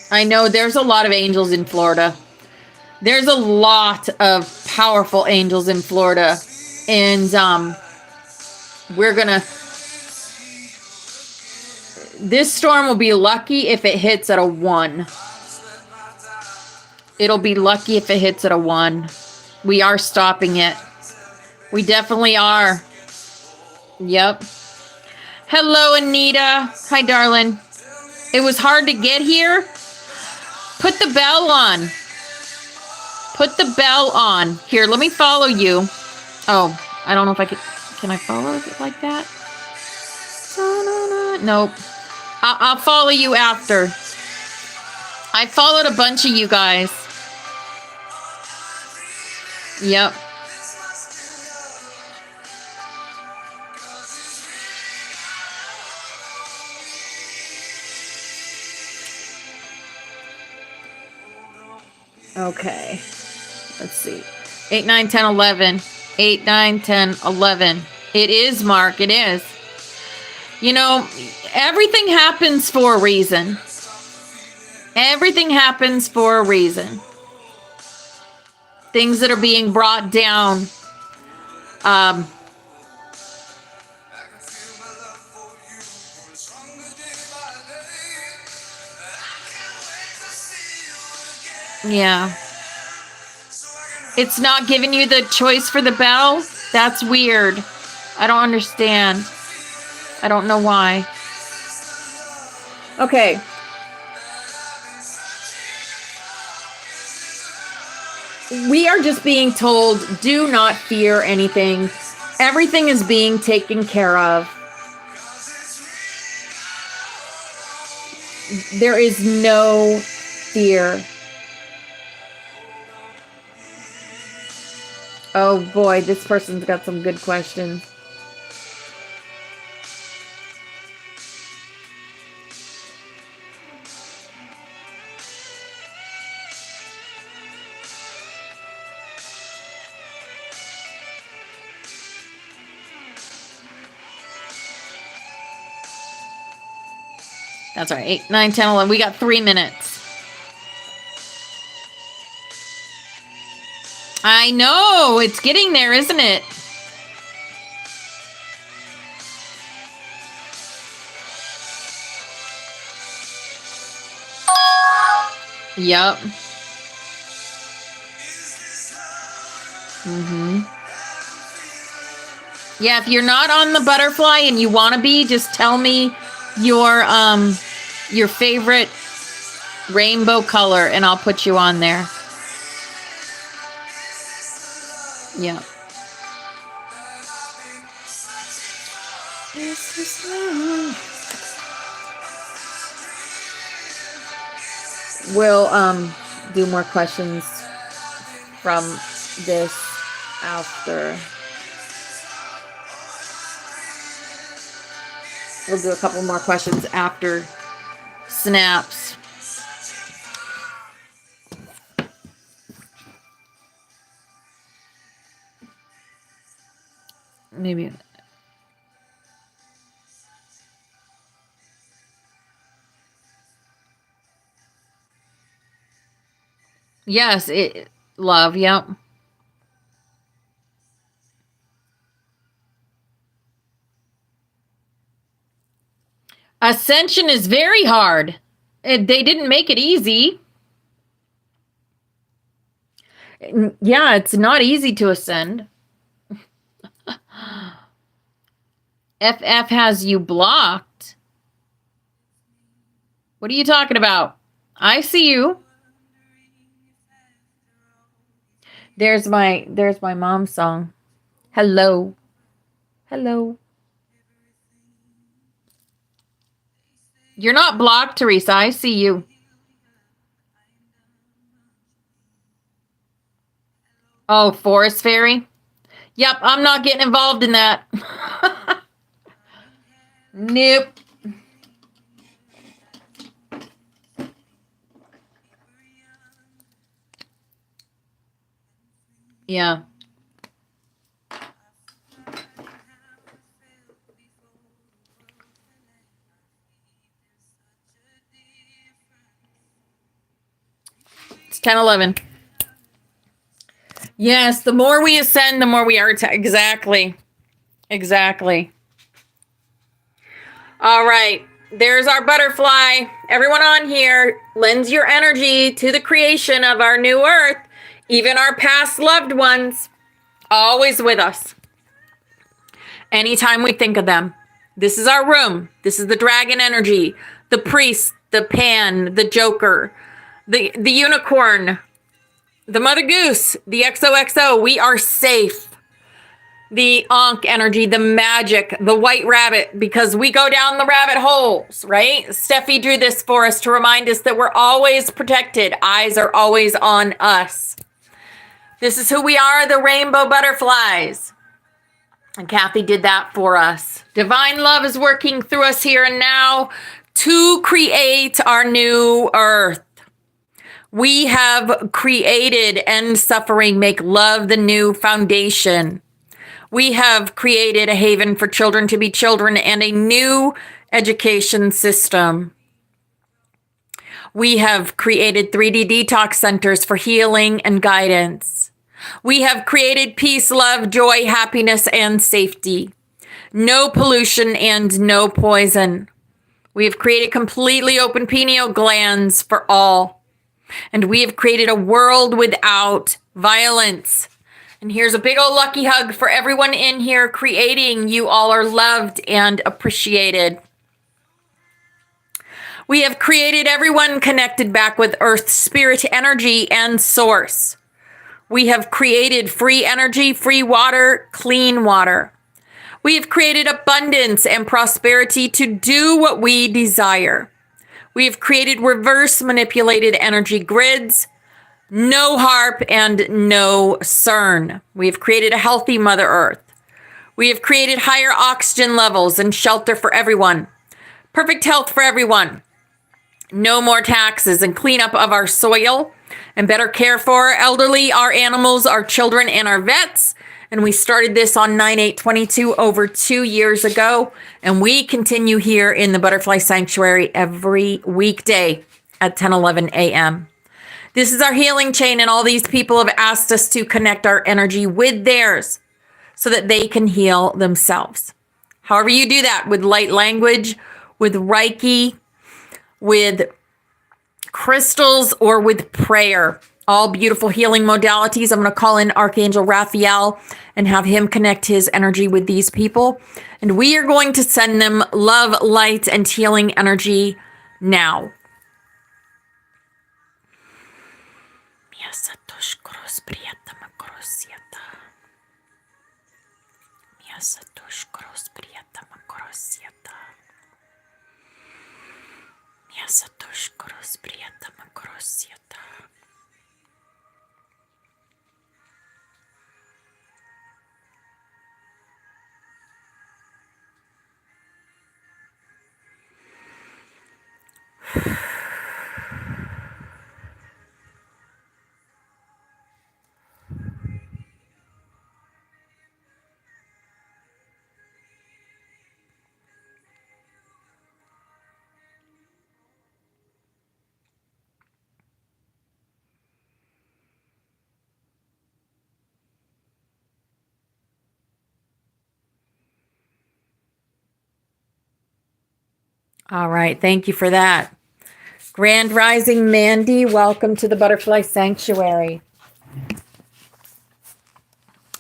I know there's a lot of angels in Florida. There's a lot of powerful angels in Florida. And we're gonna, this storm will be lucky if it hits at a 1. It'll be lucky if it hits at a 1. We are stopping it. We definitely are. Yep. Hello, Anita. Hi, darling. It was hard to get here. Put the bell on. Put the bell on. Here, let me follow you. Oh, I don't know if I can I follow it like that? Nope. I'll follow you after. I followed a bunch of you guys. Yep. Okay. Let's see. 8, 9, 10, 11. 8, 9, 10, 11. It is, Mark. It is. You know, everything happens for a reason. Everything happens for a reason. Things that are being brought down. Yeah. It's not giving you the choice for the bell? That's weird. I don't understand. I don't know why. Okay. We are just being told, do not fear anything. Everything is being taken care of. There is no fear. Oh boy, this person's got some good questions. That's all right. 8, 9, 10, 11. We got 3 minutes. I know. It's getting there, isn't it? Yep. Yeah, if you're not on the butterfly and you want to be, just tell me your favorite rainbow color and I'll put you on there. Yeah. This is love. We'll do more questions from this after. We'll do a couple more questions after snaps. Maybe. Yes, love, yep. Ascension is very hard. They didn't make it easy. Yeah, it's not easy to ascend. FF has you blocked. What are you talking about? I see you. There's my mom's song. Hello. Hello. You're not blocked, Teresa. I see you. Oh, forest fairy? Yep, I'm not getting involved in that. Nope. Yeah. It's 10:11. Yes, the more we ascend, the more we are attacked. Exactly. Exactly. All right. There's our butterfly. Everyone on here, lends your energy to the creation of our new earth, even our past loved ones, always with us. Anytime we think of them. This is our room. This is the dragon energy, the priest, the pan, the joker, the unicorn, the mother goose, the XOXO. We are safe. The Ankh energy, the magic, the white rabbit, because we go down the rabbit holes, right? Steffi drew this for us to remind us that we're always protected. Eyes are always on us. This is who we are, the rainbow butterflies. And Kathy did that for us. Divine love is working through us here and now to create our new earth. We have created end suffering, make love the new foundation. We have created a haven for children to be children and a new education system. We have created 3D detox centers for healing and guidance. We have created peace, love, joy, happiness, and safety. No pollution and no poison. We have created completely open pineal glands for all. And we have created a world without violence. And here's a big old lucky hug for everyone in here creating. You all are loved and appreciated. We have created everyone connected back with Earth, spirit, energy, and source. We have created free energy, free water, clean water. We have created abundance and prosperity to do what we desire. We have created reverse manipulated energy grids. No HARP and no CERN. We have created a healthy Mother Earth. We have created higher oxygen levels and shelter for everyone. Perfect health for everyone. No more taxes and cleanup of our soil and better care for our elderly, our animals, our children, and our vets. And we started this on 9/8/22 over 2 years ago. And we continue here in the Butterfly Sanctuary every weekday at 10:11 a.m. This is our healing chain, and all these people have asked us to connect our energy with theirs so that they can heal themselves. However you do that, with light language, with Reiki, with crystals, or with prayer. All beautiful healing modalities. I'm going to call in Archangel Raphael and have him connect his energy with these people. And we are going to send them love, light, and healing energy now. All right. Thank you for that. Grand Rising Mandy, welcome to the Butterfly Sanctuary.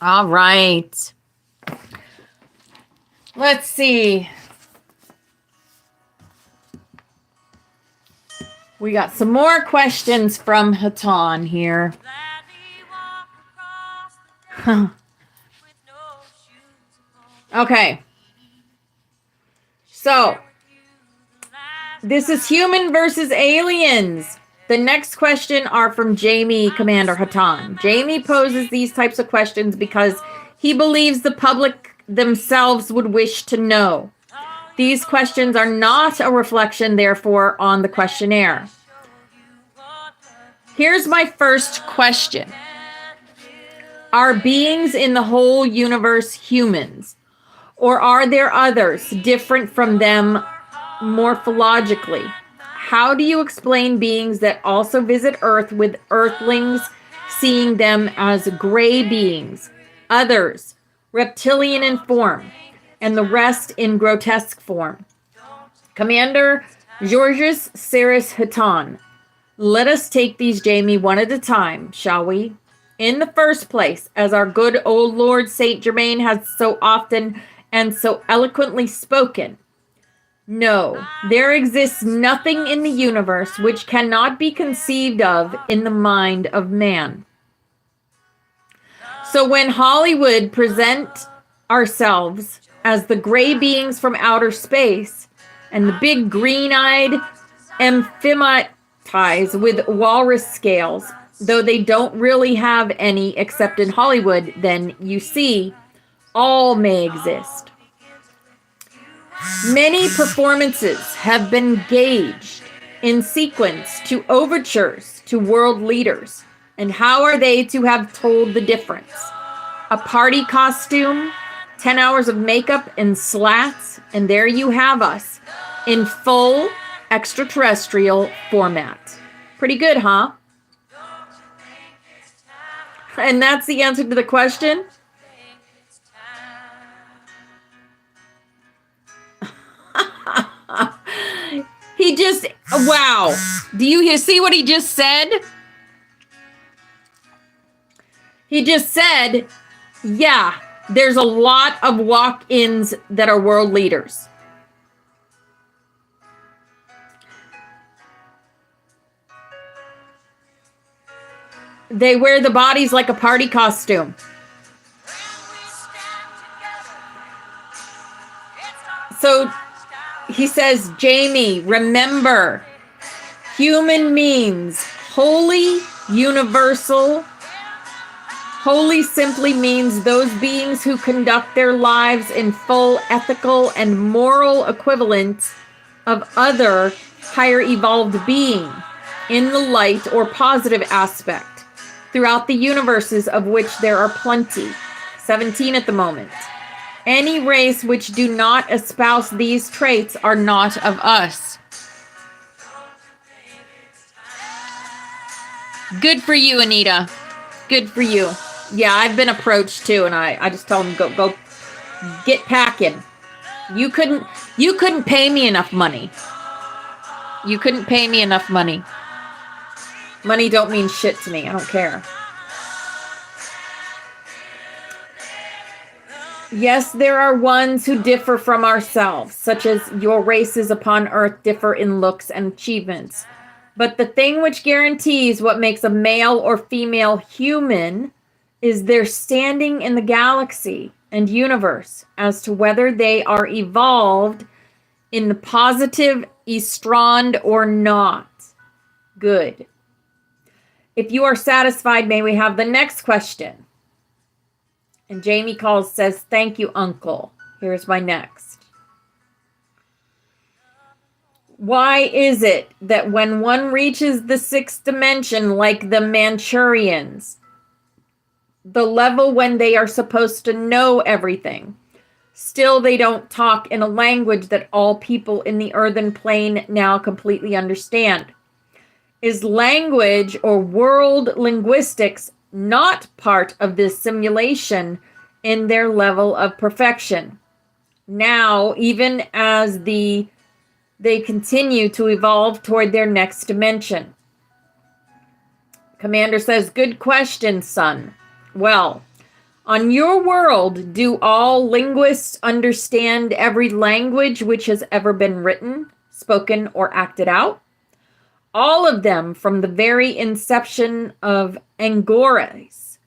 All right. Let's see. We got some more questions from Hatan here. Okay. So, this is human versus aliens. The next question are from Jamie Commander Hatan. Jamie poses these types of questions because he believes the public themselves would wish to know. These questions are not a reflection, therefore, on the questionnaire. Here's my first question. Are beings in the whole universe humans? Or are there others different from them morphologically? How do you explain beings that also visit Earth with Earthlings seeing them as gray beings, others reptilian in form, and the rest in grotesque form? Commander Georges Cyrus Hatan, let us take these, Jamie, one at a time, shall we? In the first place, as our good old Lord Saint Germain has so often and so eloquently spoken, no, there exists nothing in the universe which cannot be conceived of in the mind of man. So when Hollywood present ourselves as the gray beings from outer space and the big green-eyed amphimatize with walrus scales, though they don't really have any except in Hollywood, then you see, all may exist. Many performances have been gauged in sequence to overtures to world leaders. And how are they to have told the difference? A party costume, 10 hours of makeup and slats, and there you have us in full extraterrestrial format. Pretty good, huh? And that's the answer to the question. He just, wow. Do you see what he just said? He just said, yeah, there's a lot of walk-ins that are world leaders. They wear the bodies like a party costume. So he says, Jamie, remember, human means holy, universal. Holy simply means those beings who conduct their lives in full ethical and moral equivalence of other higher evolved being in the light or positive aspect throughout the universes, of which there are plenty, 17 at the moment. Any race which do not espouse these traits are not of us. Good for you, Anita. Good for you. Yeah, I've been approached too, and I just told them, go get packing. You couldn't pay me enough money. You couldn't pay me enough money. Money don't mean shit to me. I don't care. Yes, there are ones who differ from ourselves, such as your races upon earth differ in looks and achievements. But the thing which guarantees what makes a male or female human is their standing in the galaxy and universe as to whether they are evolved in the positive estrand or not. Good. If you are satisfied, may we have the next question? And Jamie calls, says, thank you, Uncle. Here's my next. Why is it that when one reaches the sixth dimension, like the Manchurians, the level when they are supposed to know everything, still they don't talk in a language that all people in the earthen plane now completely understand? Is language or world linguistics not part of this simulation in their level of perfection? Now, even as they continue to evolve toward their next dimension. Commander says, good question, son. Well, on your world, do all linguists understand every language which has ever been written, spoken, or acted out? All of them from the very inception of Angoras.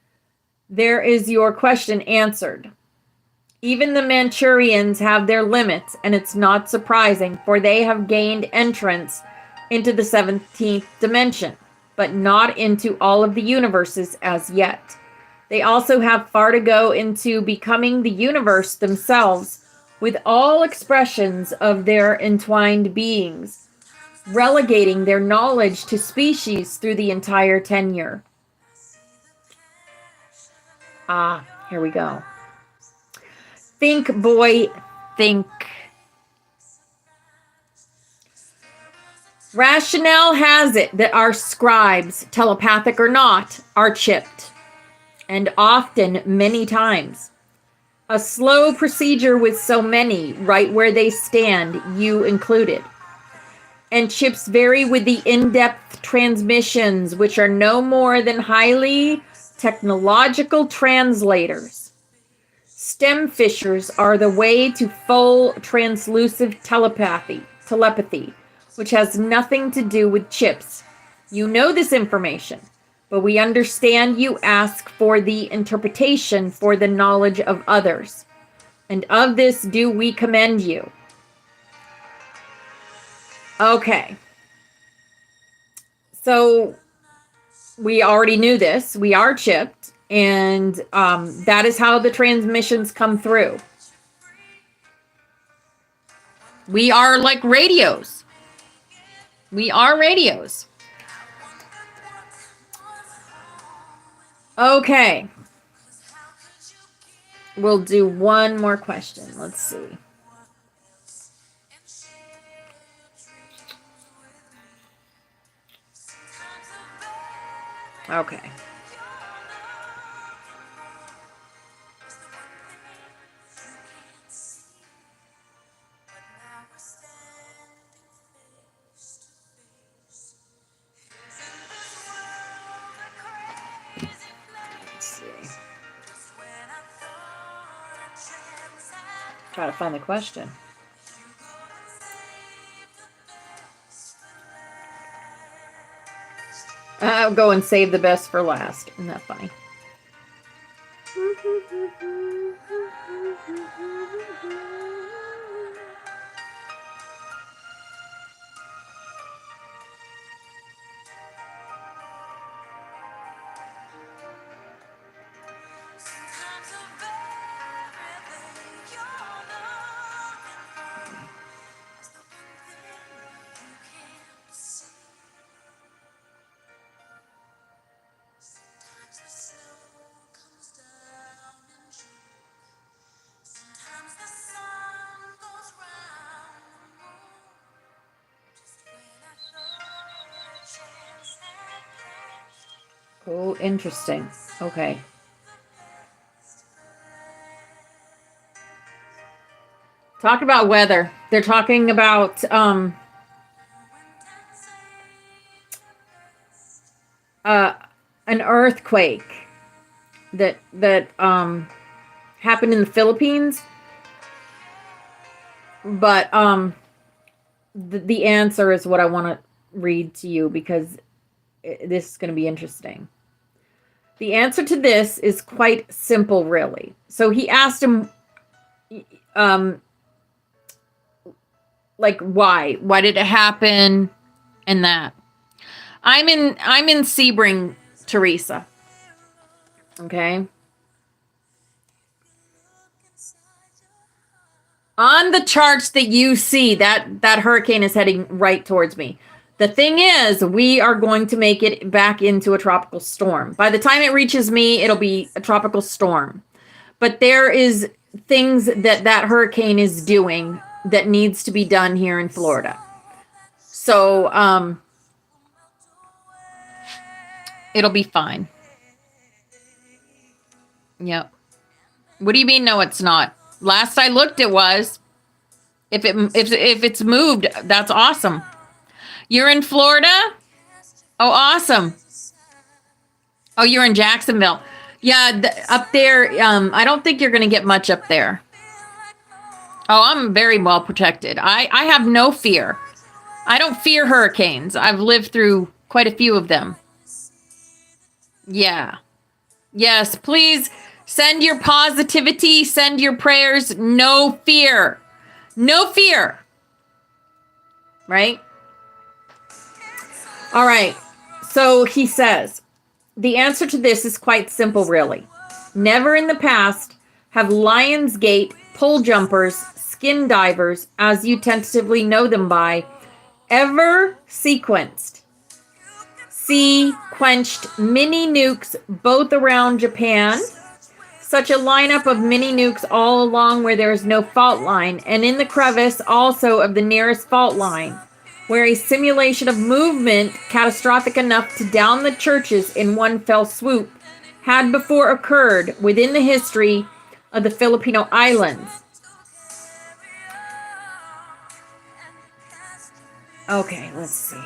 There is your question answered. Even the Manchurians have their limits, and it's not surprising, for they have gained entrance into the 17th dimension, but not into all of the universes as yet. They also have far to go into becoming the universe themselves, with all expressions of their entwined beings, relegating their knowledge to species through the entire tenure. Ah, here we go. Think, boy, think. Rationale has it that our scribes, telepathic or not, are chipped. And often, many times. A slow procedure with so many, right where they stand, you included. And chips vary with the in-depth transmissions, which are no more than highly technological translators. Stem fissures are the way to full translucent telepathy, which has nothing to do with chips. You know this information, but we understand you ask for the interpretation for the knowledge of others. And of this do we commend you. Okay. So we already knew this. We are chipped. And that is how the transmissions come through. We are like radios. We are radios. Okay. We'll do one more question. Let's see. Okay. Try to find the question. I'll go and save the best for last. Isn't that funny? Oh, interesting. Okay. Talk about weather. They're talking about an earthquake that happened in the Philippines. But the answer is what I want to read to you, because this is going to be interesting. The answer to this is quite simple, really. So he asked him, like, why did it happen, and that. I'm in Sebring, Teresa. Okay. On the charts that you see, that hurricane is heading right towards me. The thing is, we are going to make it back into a tropical storm. By the time it reaches me, it'll be a tropical storm. But there is things that hurricane is doing that needs to be done here in Florida. So, it'll be fine. Yep. What do you mean, no, it's not? Last I looked, it was. If it's moved, that's awesome. You're in Florida? Oh, awesome. Oh, you're in Jacksonville. Yeah, up there, I don't think you're going to get much up there. Oh, I'm very well protected. I have no fear. I don't fear hurricanes. I've lived through quite a few of them. Yeah. Yes, please send your positivity, send your prayers. No fear. No fear. Right? All right. So he says, the answer to this is quite simple, really. Never in the past have Lionsgate pole jumpers, skin divers, as you tentatively know them by, ever quenched mini nukes both around Japan, such a lineup of mini nukes all along where there is no fault line, and in the crevice also of the nearest fault line, where a simulation of movement catastrophic enough to down the churches in one fell swoop had before occurred within the history of the Filipino islands. Okay, let's see.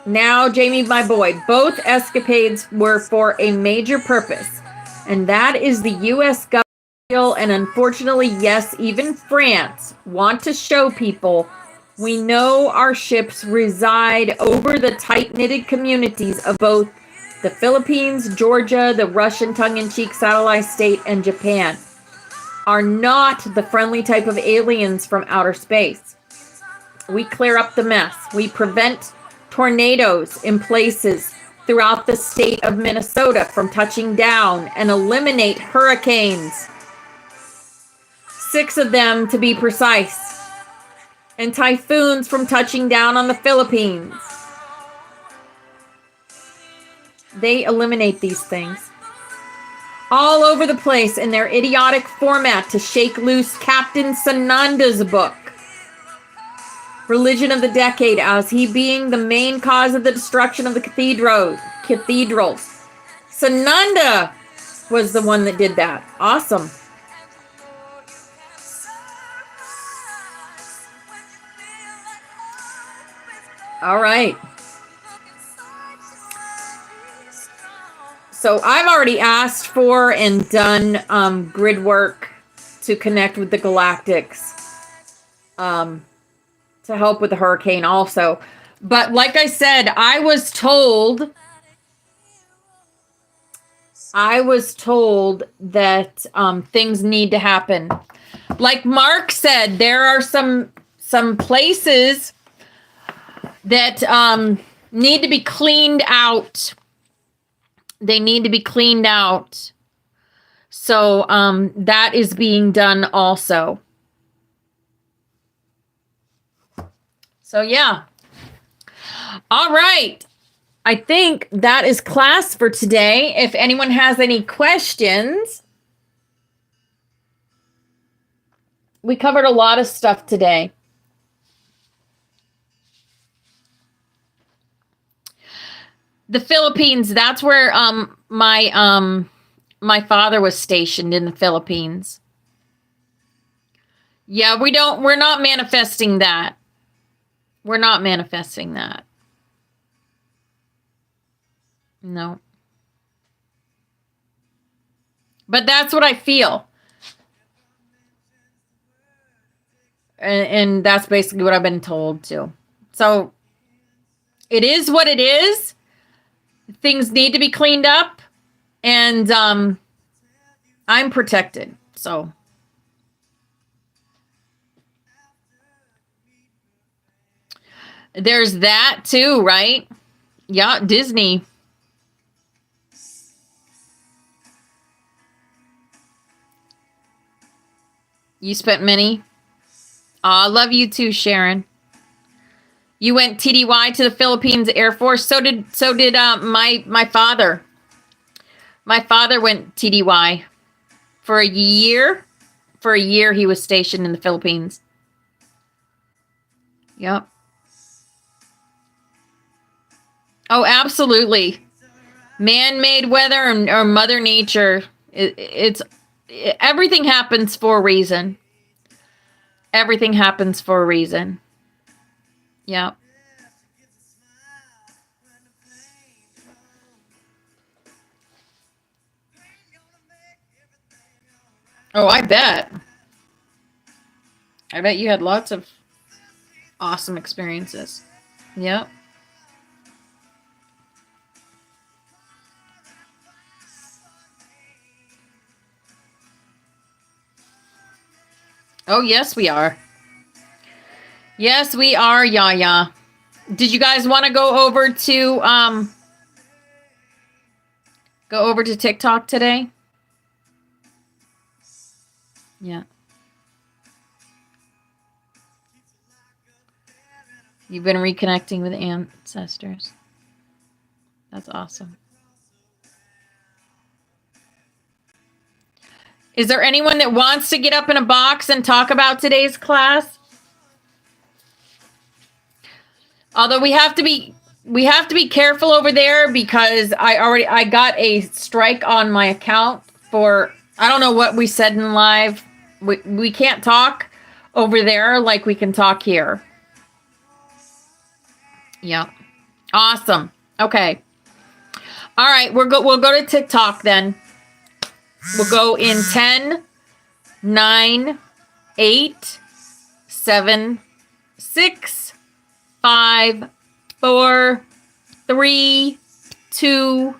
Now, Jamie, my boy, both escapades were for a major purpose, and that is the U.S. government, and unfortunately, yes, even France, want to show people we know our ships reside over the tight-knitted communities of both the Philippines, Georgia, the Russian tongue-in-cheek satellite state, and Japan are not the friendly type of aliens from outer space. We clear up the mess. We prevent tornadoes in places throughout the state of Minnesota from touching down and eliminate hurricanes. 6 of them to be precise. And typhoons from touching down on the Philippines. They eliminate these things all over the place in their idiotic format to shake loose Captain Sananda's book, Religion of the Decade, as he being the main cause of the destruction of the cathedrals. Sananda was the one that did that. Awesome. All right. So I've already asked for and done grid work to connect with the Galactics to help with the hurricane also. But like I said, I was told that things need to happen. Like Mark said, there are some places that need to be cleaned out. They need to be cleaned out. So that is being done also. So yeah. All right. I think that is class for today. If anyone has any questions, we covered a lot of stuff today. The Philippines, that's where my father was stationed, in the Philippines. Yeah, we're not manifesting that. We're not manifesting that. No. But that's what I feel. And that's basically what I've been told too. So it is what it is. Things need to be cleaned up, and I'm protected. So there's that too, right? Yeah, Disney. You spent many? I love you too, Sharon. You went TDY to the Philippines Air Force. So did my father. My father went TDY for a year. For a year, he was stationed in the Philippines. Yep. Oh, absolutely. Man-made weather or Mother Nature. Everything happens for a reason. Everything happens for a reason. Yeah. Oh, I bet. I bet you had lots of awesome experiences. Yep. Oh, yes, we are. Yes, we are, Yaya. Did you guys want to go over to TikTok today? Yeah. You've been reconnecting with ancestors. That's awesome. Is there anyone that wants to get up in a box and talk about today's class? Although we have to be careful over there because I got a strike on my account for, I don't know what we said in live. We can't talk over there like we can talk here. Yeah. Awesome. Okay. All right, we'll go to TikTok then. We'll go in 10, 9, 8, 7, 6, 5, 4, 3, 2,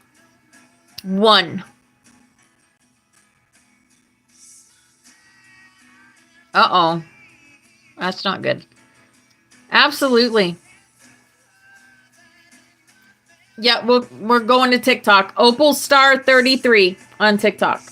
1. Uh-oh. That's not good. Absolutely. Yeah, we're going to TikTok. Opal Star 33 on TikTok.